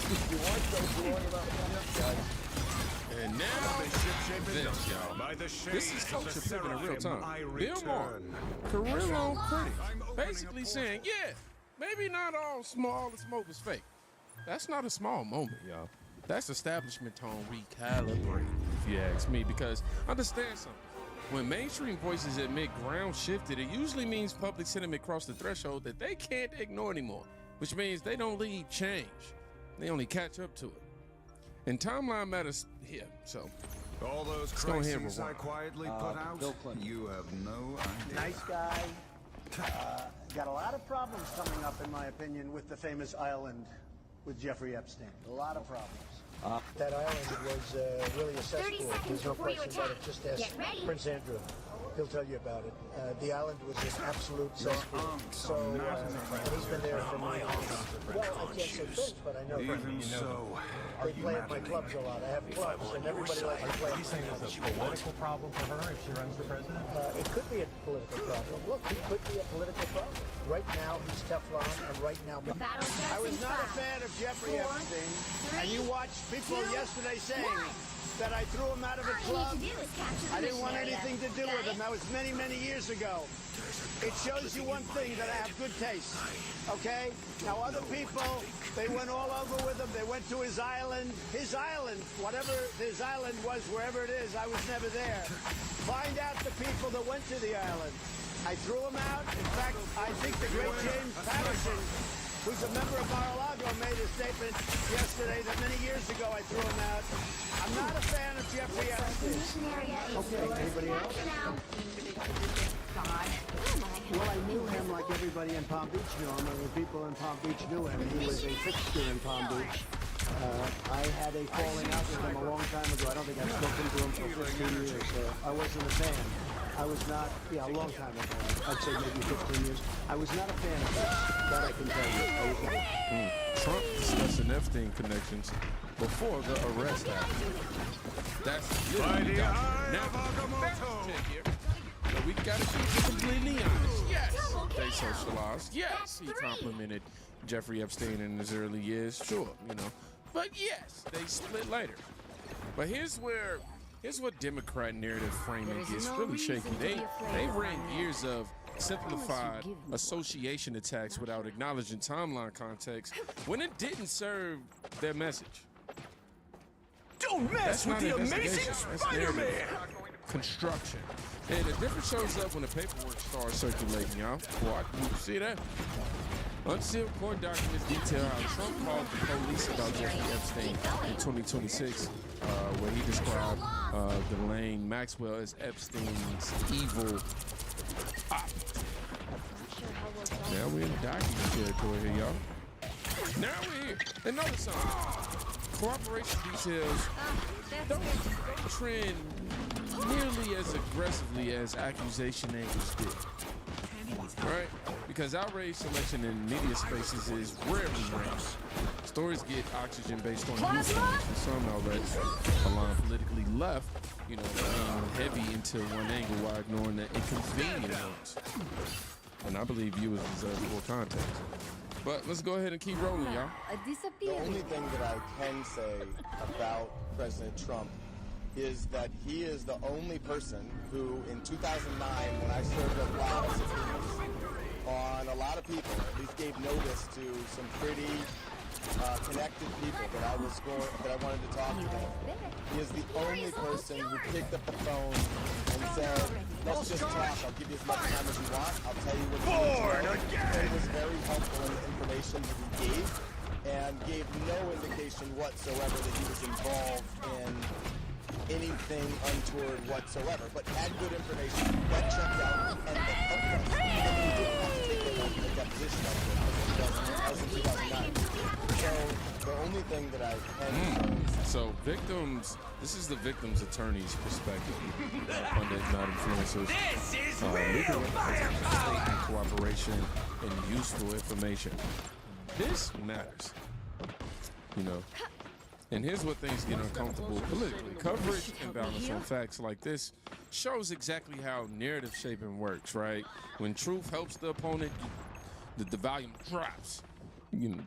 Speaker 9: You want those wrong about that, guys?
Speaker 6: And now, this, y'all. This is culture flipping in real time. Bill Maher, Carrillo critics, basically saying, maybe not all the smoke is fake. That's not a small moment, y'all. That's establishment tone recalibrated, if you ask me, because understand something. When mainstream voices admit ground shifted, it usually means public sentiment crossed the threshold that they can't ignore anymore, which means they don't lead change. They only catch up to it. And timeline matters here, so
Speaker 7: all those crises I quietly put out,
Speaker 8: Bill Clinton.
Speaker 7: you have no idea.
Speaker 12: Nice guy. Got a lot of problems coming up, in my opinion, with the famous island with Jeffrey Epstein. A lot of problems. That island was really a cesspool. There's no question about it. Just ask Prince Andrew. He'll tell you about it. The island was an absolute cesspool. So he's been there for many years. Well, I can't say Prince, but I know they play at my clubs a lot. I have clubs, and everybody likes to play. Are you saying it's a political problem for her if she runs the president? It could be a political problem. Look, he could be a political problem. Right now, he's Teflon, and right now...
Speaker 8: I was not a fan of Jeffrey Epstein, and you watched people yesterday saying that I threw him out of a club. I didn't want anything to do with him. That was many, many years ago. It shows you one thing, that I have good taste, okay? Now, other people, they went all over with him. They went to his island, whatever his island was, wherever it is, I was never there. Find out the people that went to the island. I threw him out. In fact, I think the great James Patterson, who's a member of Mar-a-Lago, made a statement yesterday that many years ago I threw him out. I'm not a fan of Jeffrey Epstein.
Speaker 12: Okay, anybody else? Well, I knew him like everybody in Palm Beach knew him, and the people in Palm Beach knew him. He was a fixture in Palm Beach. I had a falling out with him a long time ago. I don't think I've spoken to him for 15 years. I wasn't a fan. I was not, a long time ago. I'd say maybe 15 years. I was not a fan of his. That I can tell you. I was not.
Speaker 6: Trump discussing Epstein connections before the arrest happened. That's literally so we gotta keep it completely honest. Yes, they socialized. Yes, he complimented Jeffrey Epstein in his early years. Sure, but yes, they split later. But here's what Democrat narrative framing gets really shaky. They ran years of simplified association attacks without acknowledging timeline context when it didn't serve their message.
Speaker 18: Don't mess with the amazing Spider-Man!
Speaker 6: Construction. And the difference shows up when the paperwork starts circulating, y'all. What? You see that? Unsealed court documents detail how Trump called the police about Jeffrey Epstein in 2026, where he described Ghislaine Maxwell as Epstein's evil op. Now we're in document territory here, y'all. Now we're here. And notice something. Cooperation details don't trend nearly as aggressively as accusation angles did. Right? Because outrage selection in media spaces is rarely ranked. Stories get oxygen based on viewpoints, and some outlets align politically left, leaning heavy into one angle while ignoring the inconvenient ones. And I believe viewers deserve full context. But let's go ahead and keep rolling, y'all.
Speaker 9: The only thing that I can say about President Trump is that he is the only person who, in 2009, when I served a lot of subpoenas on a lot of people, at least gave notice to some pretty connected people that I wanted to talk to them. He is the only person who picked up the phone and said, let's just talk. I'll give you as much time as you want. I'll tell you what you need to know. It was very helpful in the information that he gave, and gave no indication whatsoever that he was involved in anything untoward whatsoever, but had good information that checked out and that helped us. And we didn't have to take a deposition of him as in 2009. So the only thing that I can
Speaker 6: So victims, this is the victim's attorney's perspective. Pundit, not influencers. Legal statement, cooperation, and useful information. This matters. And here's where things get uncomfortable politically. Coverage and balance on facts like this shows exactly how narrative shaping works, right? When truth helps the opponent, the volume drops.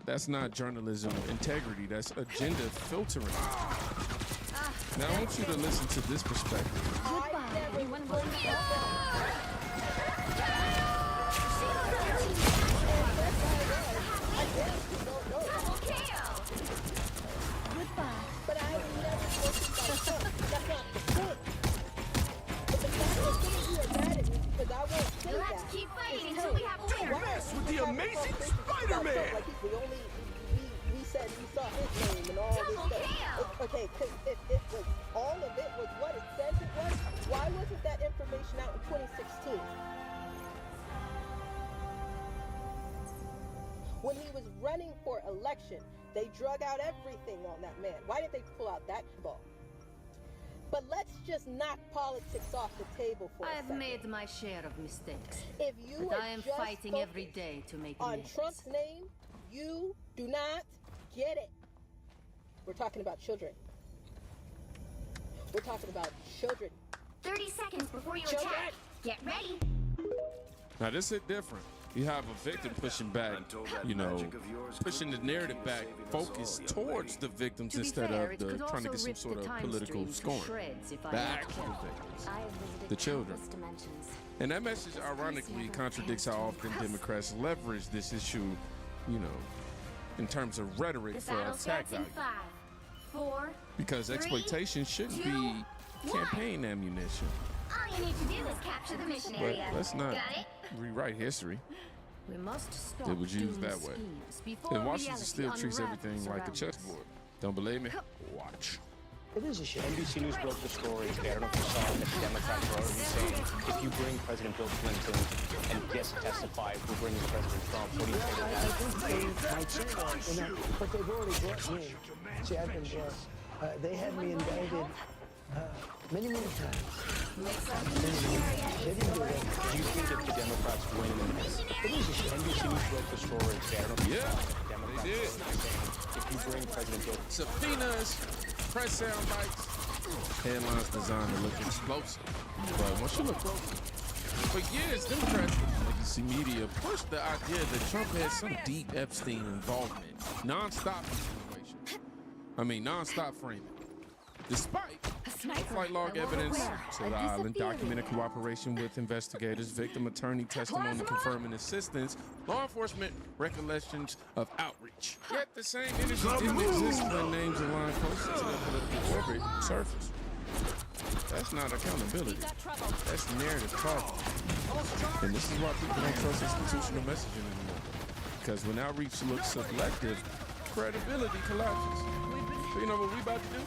Speaker 6: That's not journalism integrity, that's agenda filtering. Now I want you to listen to this perspective.
Speaker 13: But I never spoken about Trump. That's not the point. But the fact that some of you are mad at me because I won't say that.
Speaker 18: Let's keep fighting until we have a winner. Don't mess with the amazing Spider-Man!
Speaker 13: Like we said we saw his name and all this stuff. Okay, because if it was all of it was what it says it was, why wasn't that information out in 2016? When he was running for election, they drug out everything on that man. Why didn't they pull out that ball? But let's just knock politics off the table for a second.
Speaker 5: I've made my share of mistakes.
Speaker 13: If you
Speaker 5: but I am fighting every day to make
Speaker 13: on
Speaker 5: amends.
Speaker 13: Trump's name, you do not get it. We're talking about children. We're talking about children. 30 seconds before you attack. Get ready.
Speaker 6: Now this hit different. You have a victim pushing back, pushing the narrative back, focused towards the victims instead of trying to get some sort of political scoring. The actual victims, the children. And that message ironically contradicts how often Democrats leverage this issue, in terms of rhetoric for attack value.
Speaker 13: 5, 4,
Speaker 6: Because exploitation shouldn't be campaign ammunition.
Speaker 2: All you need to do is capture the mission
Speaker 6: But
Speaker 2: area.
Speaker 6: let's not
Speaker 2: Got it?
Speaker 6: rewrite history.
Speaker 5: We must stop
Speaker 6: It was used
Speaker 5: doom
Speaker 6: that way.
Speaker 5: schemes before
Speaker 6: And Washington
Speaker 5: reality
Speaker 6: still treats
Speaker 5: unravels
Speaker 6: everything like a
Speaker 5: around us.
Speaker 6: chessboard. Don't believe me? Watch.
Speaker 10: It is a shame. NBC News broke the story today. I don't know if you saw it, that the Democrats are already saying, if you bring President Bill Clinton and guests testify, if we're bringing President Trump, what do you think of that?
Speaker 12: I think they might say that, but they've already brought me. See, I've been brought. They had me indicted many times. They didn't do that.
Speaker 10: Do you think if the Democrats win,
Speaker 12: It is a shame.
Speaker 10: NBC News broke the story today. I don't know if you saw it, the Democrats
Speaker 6: they did.
Speaker 10: are already saying, if you bring President Bill
Speaker 6: Subpoenas, press sound bites, headlines designed to look explosive. But once you look closer, for years, Democrats and legacy media pushed the idea that Trump had some deep Epstein involvement. Non-stop insinuation. Non-stop framing. Despite flight log evidence to the island, documented cooperation with investigators, victim attorney testimony confirming assistance, law enforcement recollections of outreach. Yet the same energy didn't exist when names aligned closer to the political orbit surfaced. That's not accountability. That's narrative talking. And this is why people don't trust institutional messaging anymore. Because when outreach looks selective, credibility collapses. So you know what we about to do?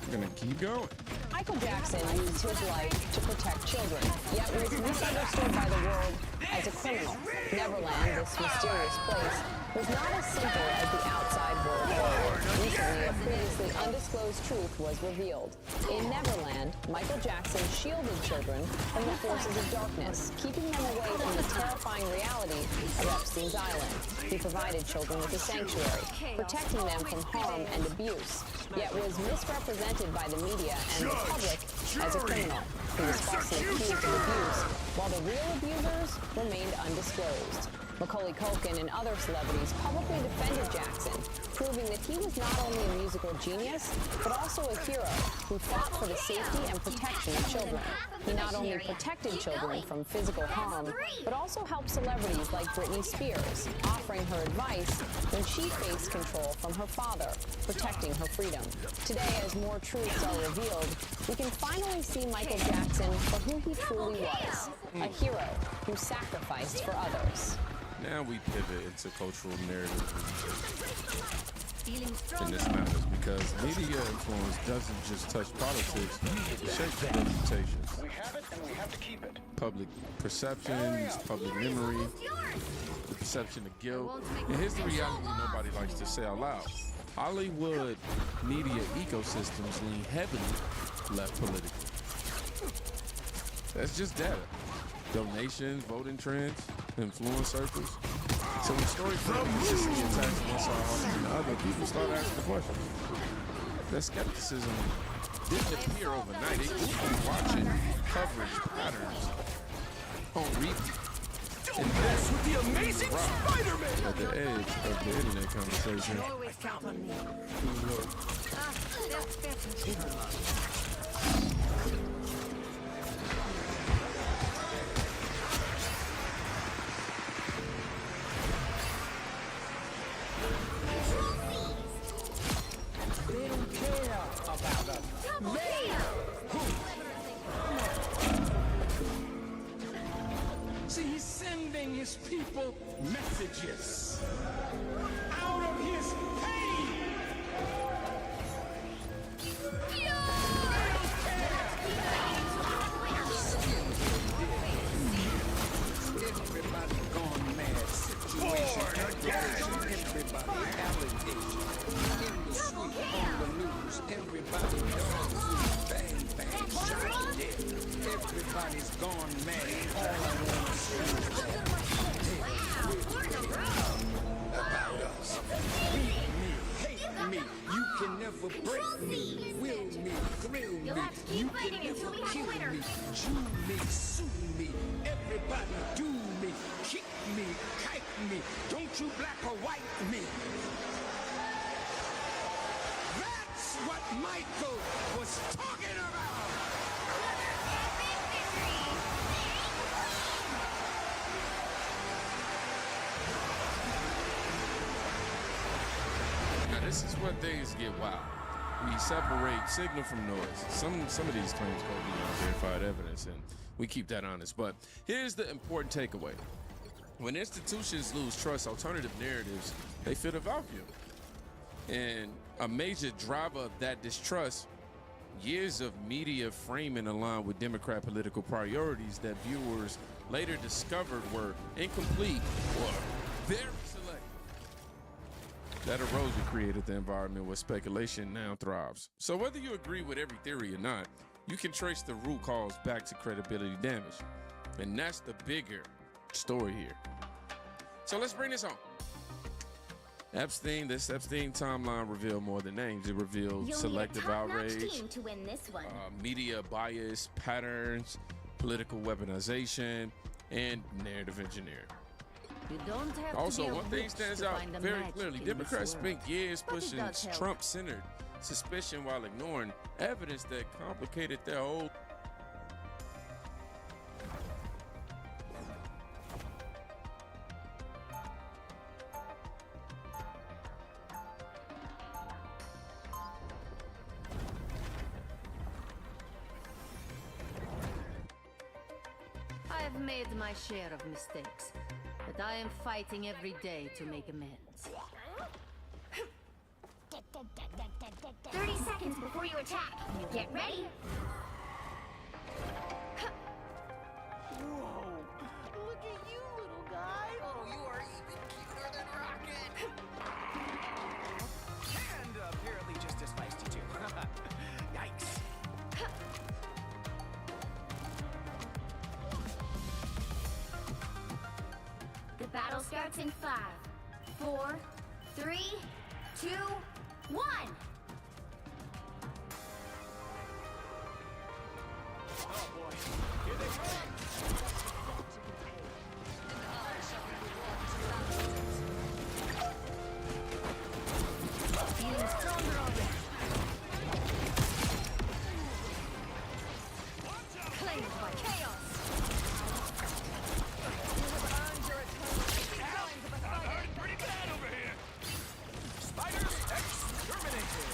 Speaker 6: We're gonna keep going.
Speaker 15: Michael Jackson used his life to protect children, yet was misunderstood by the world as a criminal. Neverland, this mysterious place, was not as simple as the outside world thought. Recently, a previously undisclosed truth was revealed. In Neverland, Michael Jackson shielded children from the forces of darkness, keeping them away from the terrifying reality of Epstein's Island. He provided children with a sanctuary, protecting them from harm and abuse, yet was misrepresented by the media and the public as a criminal. He was falsely accused of abuse, while the real abusers remained undisclosed. Macaulay Culkin and other celebrities publicly defended Jackson, proving that he was not only a musical genius, but also a hero who fought for the safety and protection of children. He not only protected children from physical harm, but also helped celebrities like Britney Spears, offering her advice when she faced control from her father, protecting her freedom. Today, as more truths are revealed, we can finally see Michael Jackson for who he truly was, a hero who sacrificed for others.
Speaker 6: Now we pivot into cultural narrative. And this matters because media influence doesn't just touch politics, it shapes reputations.
Speaker 10: We have it and we have to keep it.
Speaker 6: Public perceptions, public memory, the perception of guilt. And here's the reality nobody likes to say out loud. Hollywood media ecosystems lean heavily left politically. That's just data. Donations, voting trends, influence circles. So when stories from consistently attacks one side harder than the other, people start asking the question. That skepticism didn't appear overnight. It was from watching coverage patterns on repeat. And that's with the amazing Spider-Man at the edge of the internet conversation.
Speaker 5: Always count on me.
Speaker 8: They don't care about us. See, he's sending his people messages out of his pain. Everybody gone mad. Situation. Everybody allegation. In the street, on the news, everybody knows. Bang, bang, shot dead. Everybody's gone mad. All I want to say is that about us. Beat me, hate me. You can never break me. Will me, thrill me. You can never kill me. Chew me, sue me. Everybody do me. Kick me, kite me. Don't you black or white me. That's what Michael was talking about.
Speaker 6: Now this is where things get wild. we separate signal from noise. Some of these claims go beyond verified evidence, and we keep that honest. But here's the important takeaway. When institutions lose trust, alternative narratives, they fill a vacuum. And a major driver of that distrust, years of media framing aligned with Democrat political priorities that viewers later discovered were incomplete or very selective. That erosion created the environment where speculation now thrives. So whether you agree with every theory or not, you can trace the root cause back to credibility damage. And that's the bigger story here. So let's bring this on. This Epstein timeline revealed more than names. It revealed selective outrage,
Speaker 2: to win this one.
Speaker 6: media bias, patterns, political weaponization, and narrative engineering.
Speaker 5: You don't have
Speaker 6: Also,
Speaker 5: to be a
Speaker 6: one thing
Speaker 5: witch
Speaker 6: stands
Speaker 5: to
Speaker 6: out
Speaker 5: find the
Speaker 6: very
Speaker 5: magic
Speaker 6: clearly.
Speaker 5: in
Speaker 6: Democrats
Speaker 5: this
Speaker 6: spent
Speaker 5: world.
Speaker 6: years
Speaker 5: But it
Speaker 6: pushing
Speaker 5: does help.
Speaker 6: Trump-centered suspicion while ignoring evidence that complicated their whole.
Speaker 5: I've made my share of mistakes, but I am fighting every day to make amends.
Speaker 2: 30 seconds before you attack. Get ready.
Speaker 13: Whoa! Look at you, little guy.
Speaker 18: Oh, you are even cuter than Rocket. And apparently just as feisty too. Yikes.
Speaker 2: The battle starts in 5, 4, 3, 2, 1.
Speaker 18: Oh boy. Here they come.
Speaker 5: Feeling stronger already. Claimed by chaos.
Speaker 18: Pretty bad over here. Spiders exterminated.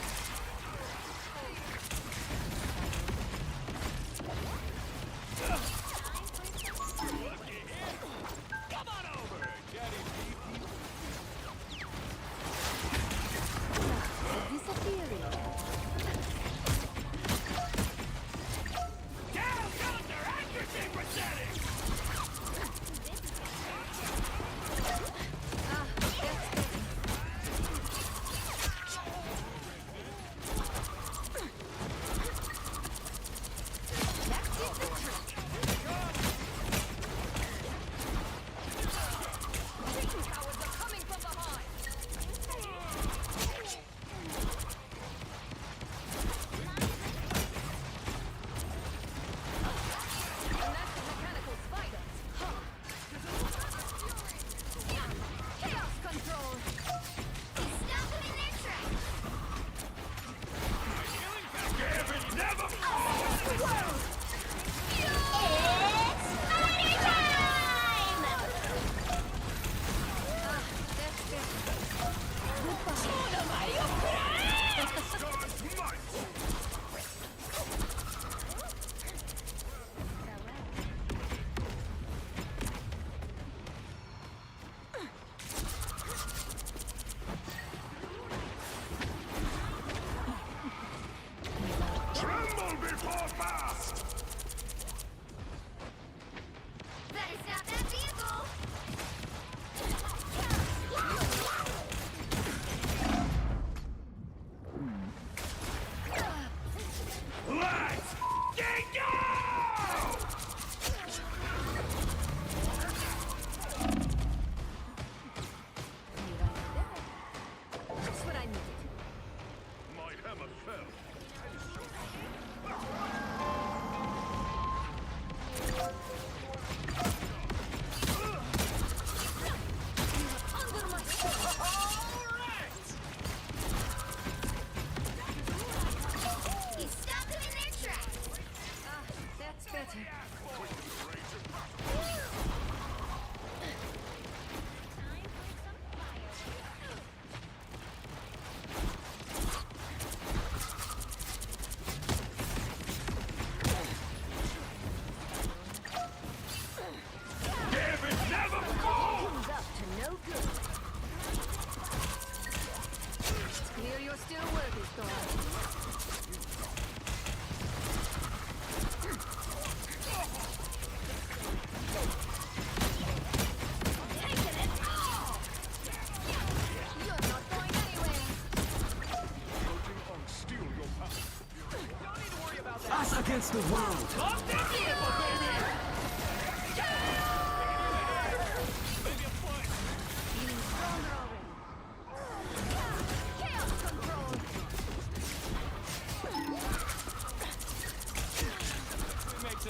Speaker 1: against the world.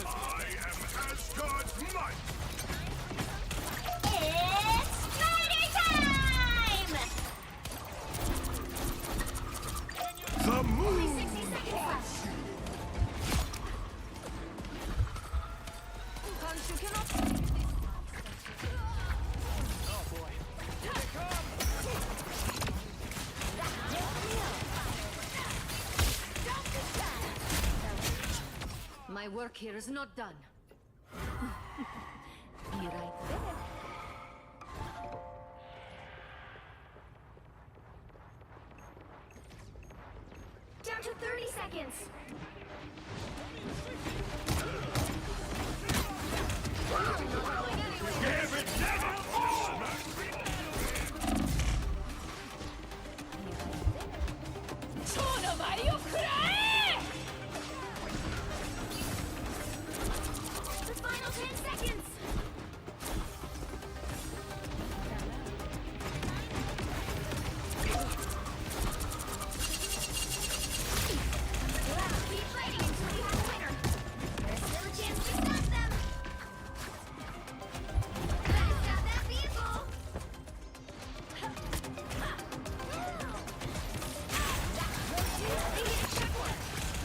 Speaker 18: I am Asgard's might!
Speaker 2: It's party time!
Speaker 18: The moon!
Speaker 2: Only 60 seconds left. Oh boy. Here they come!
Speaker 5: My work here is not done. Be right there.
Speaker 2: Down to 30 seconds.
Speaker 18: Give it never all!
Speaker 2: The final 10 seconds. You'll have to keep fighting until you have a winner. There's still a chance to stop them. Gotta stop that vehicle. They hit a checkpoint.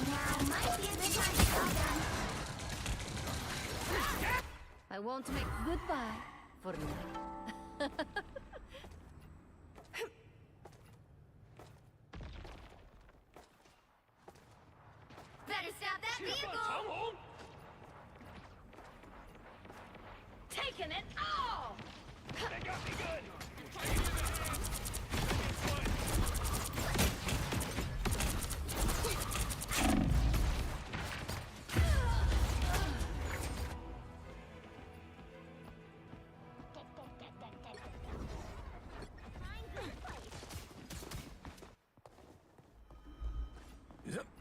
Speaker 2: Now might be a good time to stop them.
Speaker 5: I won't make goodbye for me.
Speaker 2: Better stop that vehicle. Taking it all.
Speaker 18: They got me good!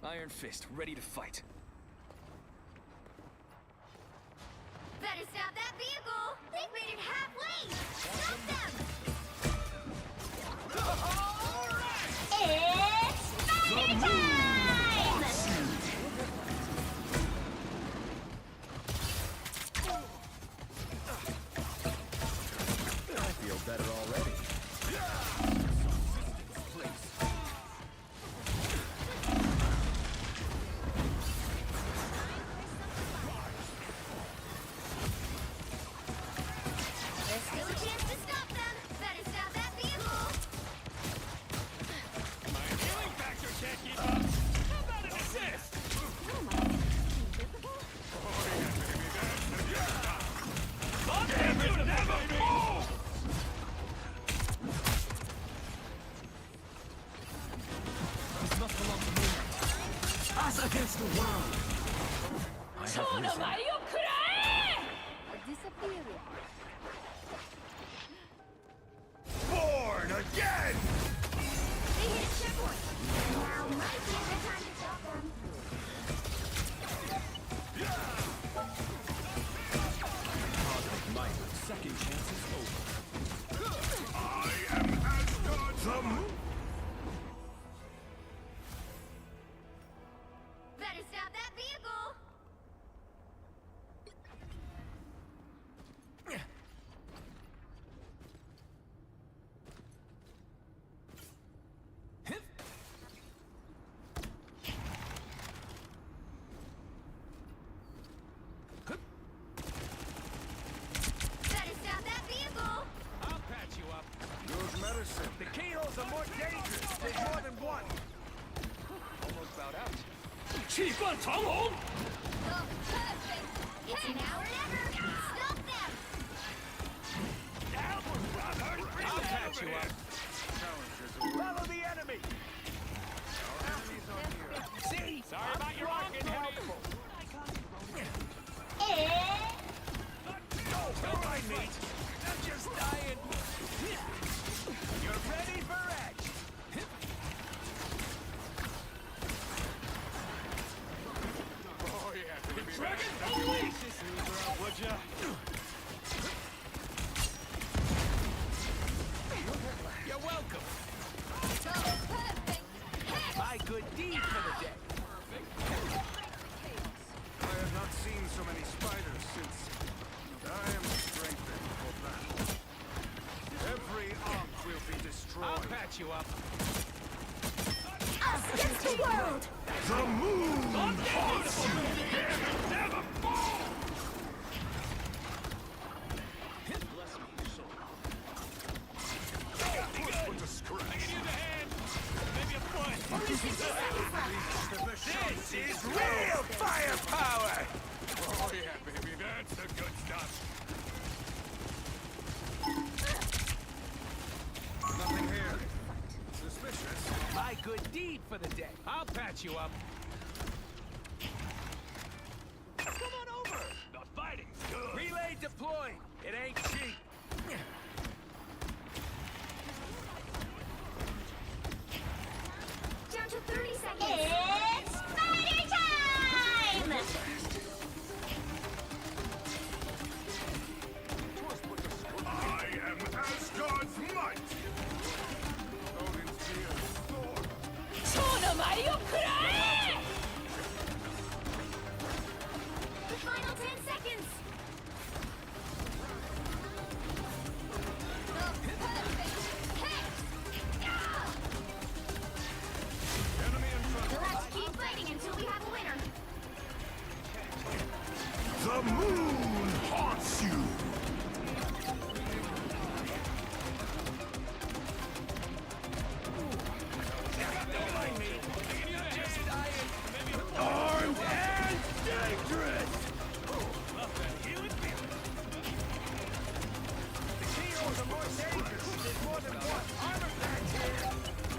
Speaker 1: Iron Fist, ready to fight.
Speaker 2: Better stop that vehicle. They've made it halfway. Stop them. It's party time!
Speaker 9: I feel better already.
Speaker 2: There's still a chance to stop them. Better stop that vehicle.
Speaker 18: My healing factor can't keep up! How about an assist? Give it never fall!
Speaker 1: This must belong to me. Us against the world. I have risen.
Speaker 5: Disappear.
Speaker 18: Born again!
Speaker 2: They hit a checkpoint. Now might be a good time to stop them.
Speaker 1: Cosmic might. Second chance is over.
Speaker 18: I am Asgard's might!
Speaker 2: Better stop that vehicle. Better stop that vehicle.
Speaker 18: I'll patch you up. Use medicine. The keyholes are more dangerous. There's more than one. Almost bowed out.
Speaker 2: Oh, perfect. It's now or never. Stop them.
Speaker 18: I'll patch you up. Follow the enemy. See? Sorry about your rocking helpful. Don't mind me. I'm just dying. You're ready for action. patch you up.
Speaker 2: Us against the world!
Speaker 1: The moon haunts you! Never fall!
Speaker 18: This is real firepower!
Speaker 1: Oh yeah, baby, that's the good stuff.
Speaker 18: Nothing here. Suspicious. My good deed for the day. I'll patch you up. Come on over.
Speaker 1: The fighting's good.
Speaker 18: Relay deployed. It ain't cheap.
Speaker 2: Down to 30 seconds. It's fighting time!
Speaker 1: I am Asgard's might.
Speaker 18: Odin's shield.
Speaker 2: The final 10 seconds. Let's keep fighting until we have a winner.
Speaker 1: The moon haunts you. Armed and dangerous.
Speaker 18: The heroes are more dangerous. There's more than one. Armor patch here.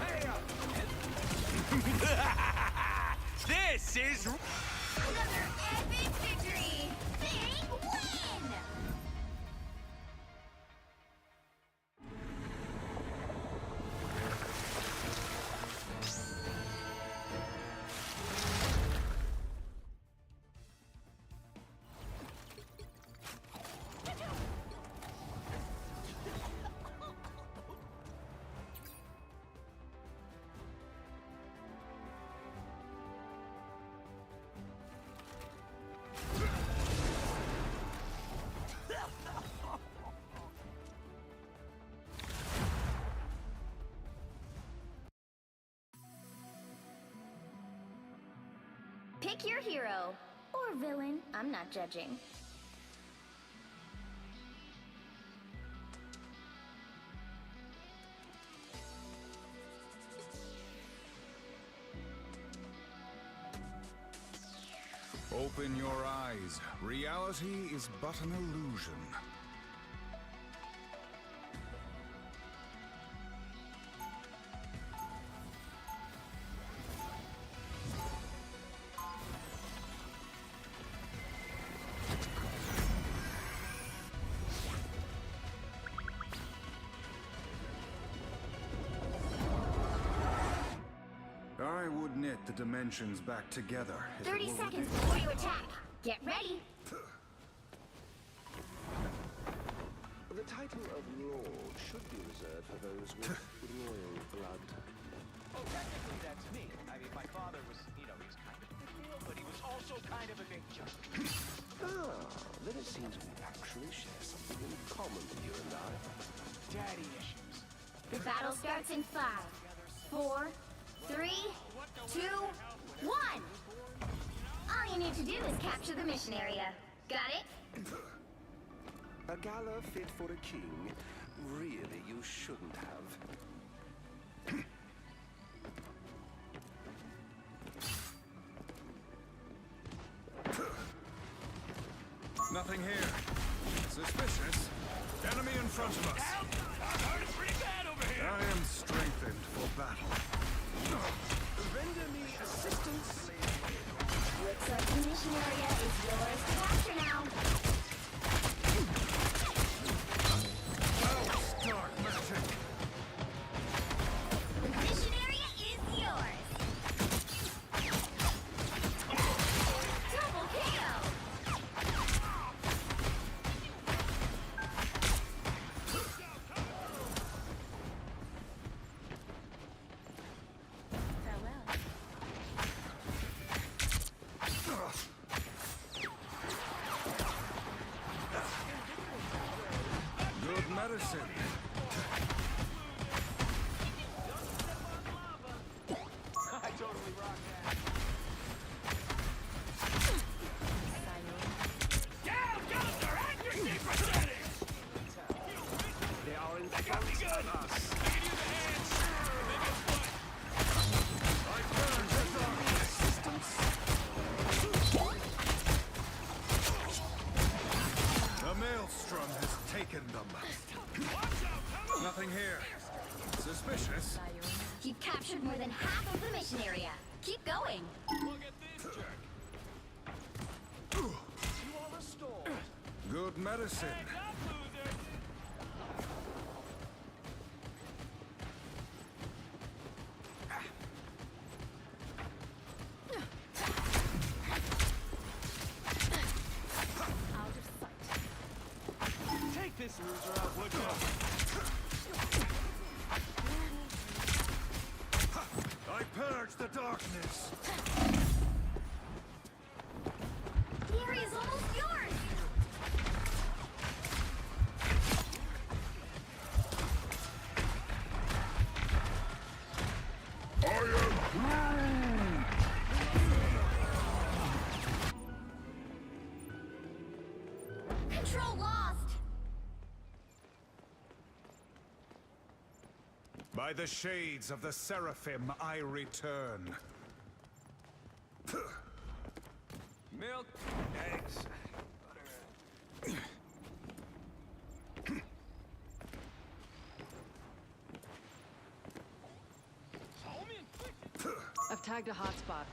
Speaker 18: Hey up. This is
Speaker 2: Another epic victory. Big win! Pick your hero. Or villain. I'm not judging.
Speaker 7: Open your eyes. Reality is but an illusion. I would knit the dimensions back together.
Speaker 2: 30 seconds before you attack. Get ready.
Speaker 11: The title of Lord should be reserved for those with royal blood.
Speaker 18: Oh, technically that's me. I mean, my father was, he was kind of a big deal, but he was also kind of a big jerk.
Speaker 11: Then it seems we actually share something in common, you and I.
Speaker 18: Daddy issues.
Speaker 2: The battle starts in 5, 4, 3, 2, 1. All you need to do is capture the mission area. Got it?
Speaker 11: A gala fit for a king? Really, you shouldn't have.
Speaker 7: Nothing here. Suspicious. Enemy in front of us.
Speaker 1: I've heard it's pretty bad over here.
Speaker 7: I am strengthened for battle.
Speaker 11: Render me assistance.
Speaker 2: Looks like the mission area is yours to capture now.
Speaker 7: Dark magic.
Speaker 2: The mission area is yours. Double kill. Farewell.
Speaker 7: Good medicine.
Speaker 18: got me good. I can use a hand. Maybe a foot. I burned the darkness. The maelstrom has taken them. Nothing here. Suspicious.
Speaker 2: You've captured more than half of the mission area. Keep going.
Speaker 18: Look at this jerk. You are restored.
Speaker 7: Good medicine.
Speaker 18: Hands up, loser.
Speaker 2: I'll just fight.
Speaker 18: Take this loser out, would you?
Speaker 7: I purge the darkness.
Speaker 2: The area is almost yours. Control lost.
Speaker 7: By the shades of the Seraphim, I return.
Speaker 18: Milk, eggs, butter.
Speaker 20: I've tagged a hotspot.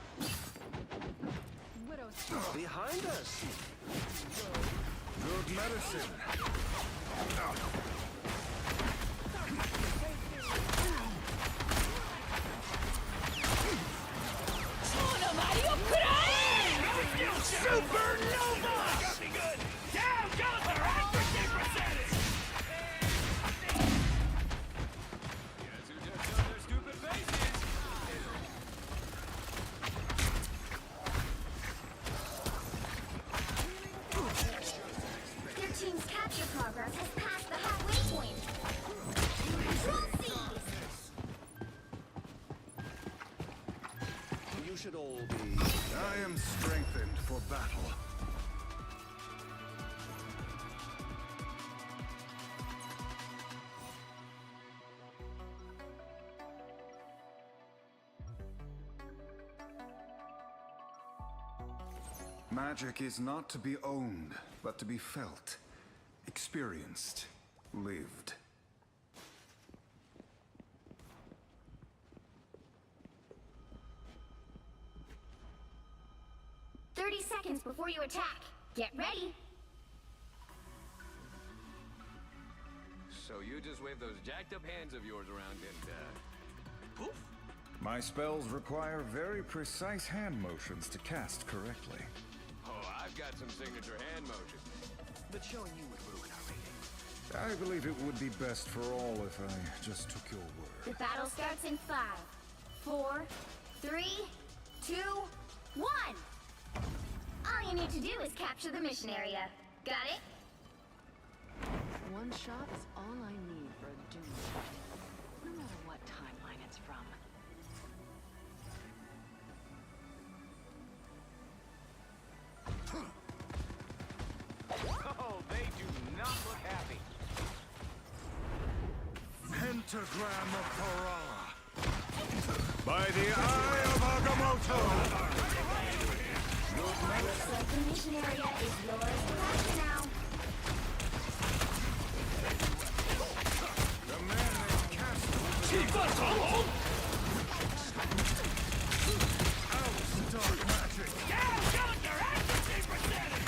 Speaker 11: Widow's behind us.
Speaker 7: Good medicine.
Speaker 18: Supernova! Got me good! Down goes the accuracy percentage! Guess who just showed their stupid faces?
Speaker 2: Their team's capture progress has passed the halfway point. Control C's.
Speaker 11: You should all be.
Speaker 7: I am strengthened for battle. Magic is not to be owned, but to be felt, experienced, lived.
Speaker 2: Seconds before you attack. Get ready.
Speaker 18: So you just wave those jacked up hands of yours around and, poof?
Speaker 7: My spells require very precise hand motions to cast correctly.
Speaker 18: Oh, I've got some signature hand motions. But showing you would ruin our rating.
Speaker 7: I believe it would be best for all if I just took your word.
Speaker 2: The battle starts in 5, 4, 3, 2, 1. All you need to do is capture the mission area. Got it?
Speaker 20: One shot is all I need for a doom shot, no matter what timeline it's from.
Speaker 18: Oh, they do not look happy.
Speaker 7: Pentagram of Parala. By the eye of Agamotto!
Speaker 2: Looks like the mission area is yours to capture now.
Speaker 7: The man named Castle.
Speaker 18: Keep us alone!
Speaker 7: Out, dark magic!
Speaker 18: Down, down, your accuracy percentage!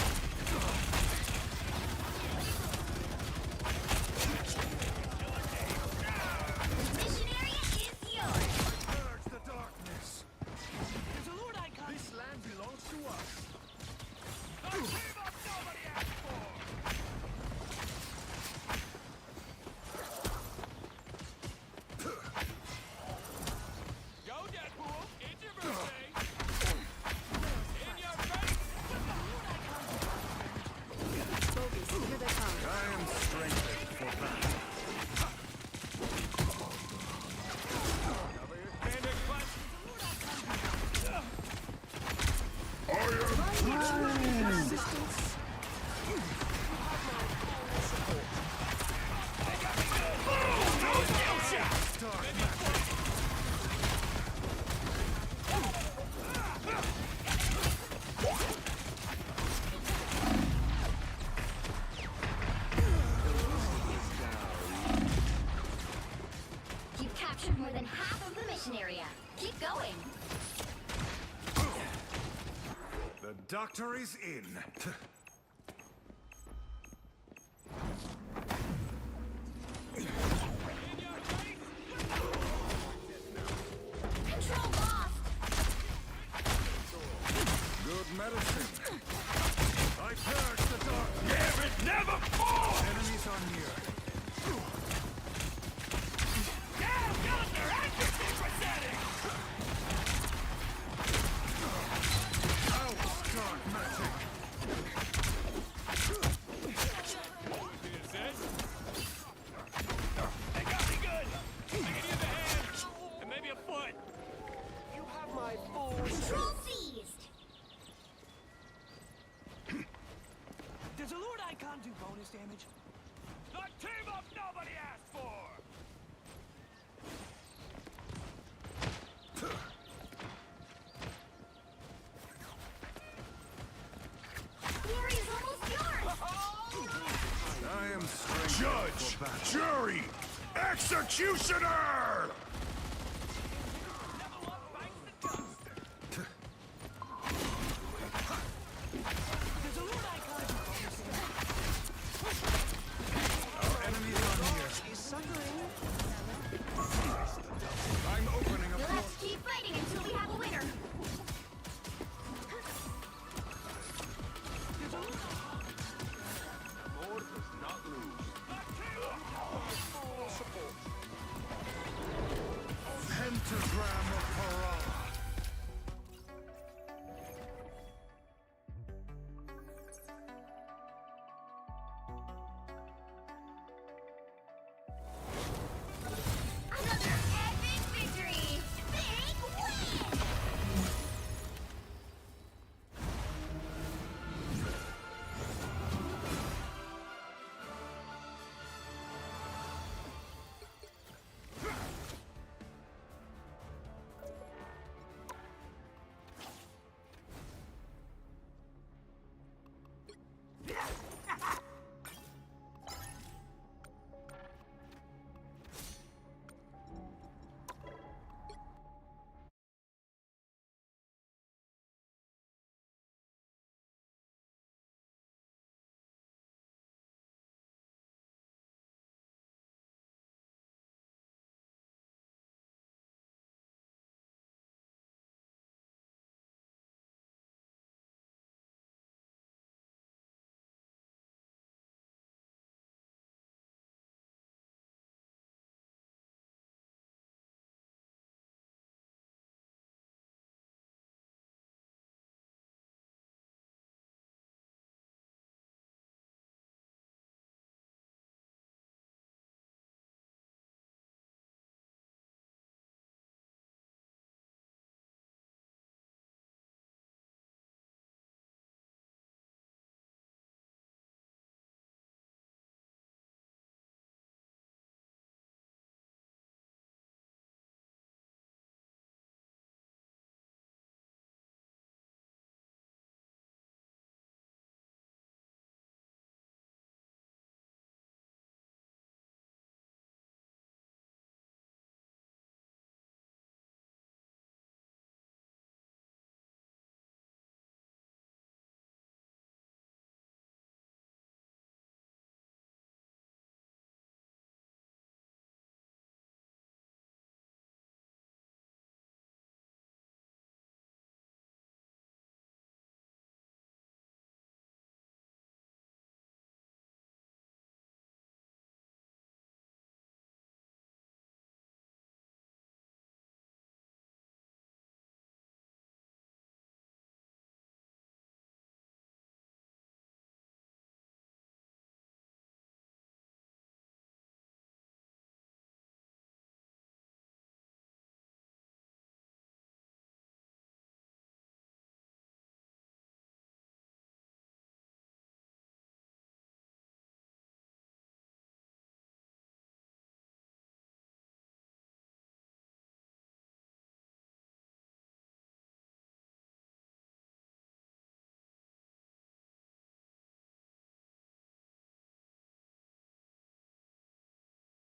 Speaker 2: Mission area is yours.
Speaker 7: Purge the darkness!
Speaker 18: There's a Lord Icon!
Speaker 11: This land belongs to us.
Speaker 18: A team of nobody asked for!
Speaker 7: doctor is in.
Speaker 2: Control lost.
Speaker 7: Good medicine. I purge the dark.
Speaker 1: Damn it, never fall!
Speaker 7: Enemies are near.
Speaker 1: Damn, Gunther, accuracy pathetic!
Speaker 7: Ouch, dark magic.
Speaker 1: They got me good! I can use a hand, and maybe a foot.
Speaker 11: You have my full
Speaker 2: Control seized.
Speaker 1: Does a Lord Icon do bonus damage? The team up nobody asked for!
Speaker 2: Glory is almost yours.
Speaker 7: I am strength.
Speaker 1: Judge! Jury! Executioner!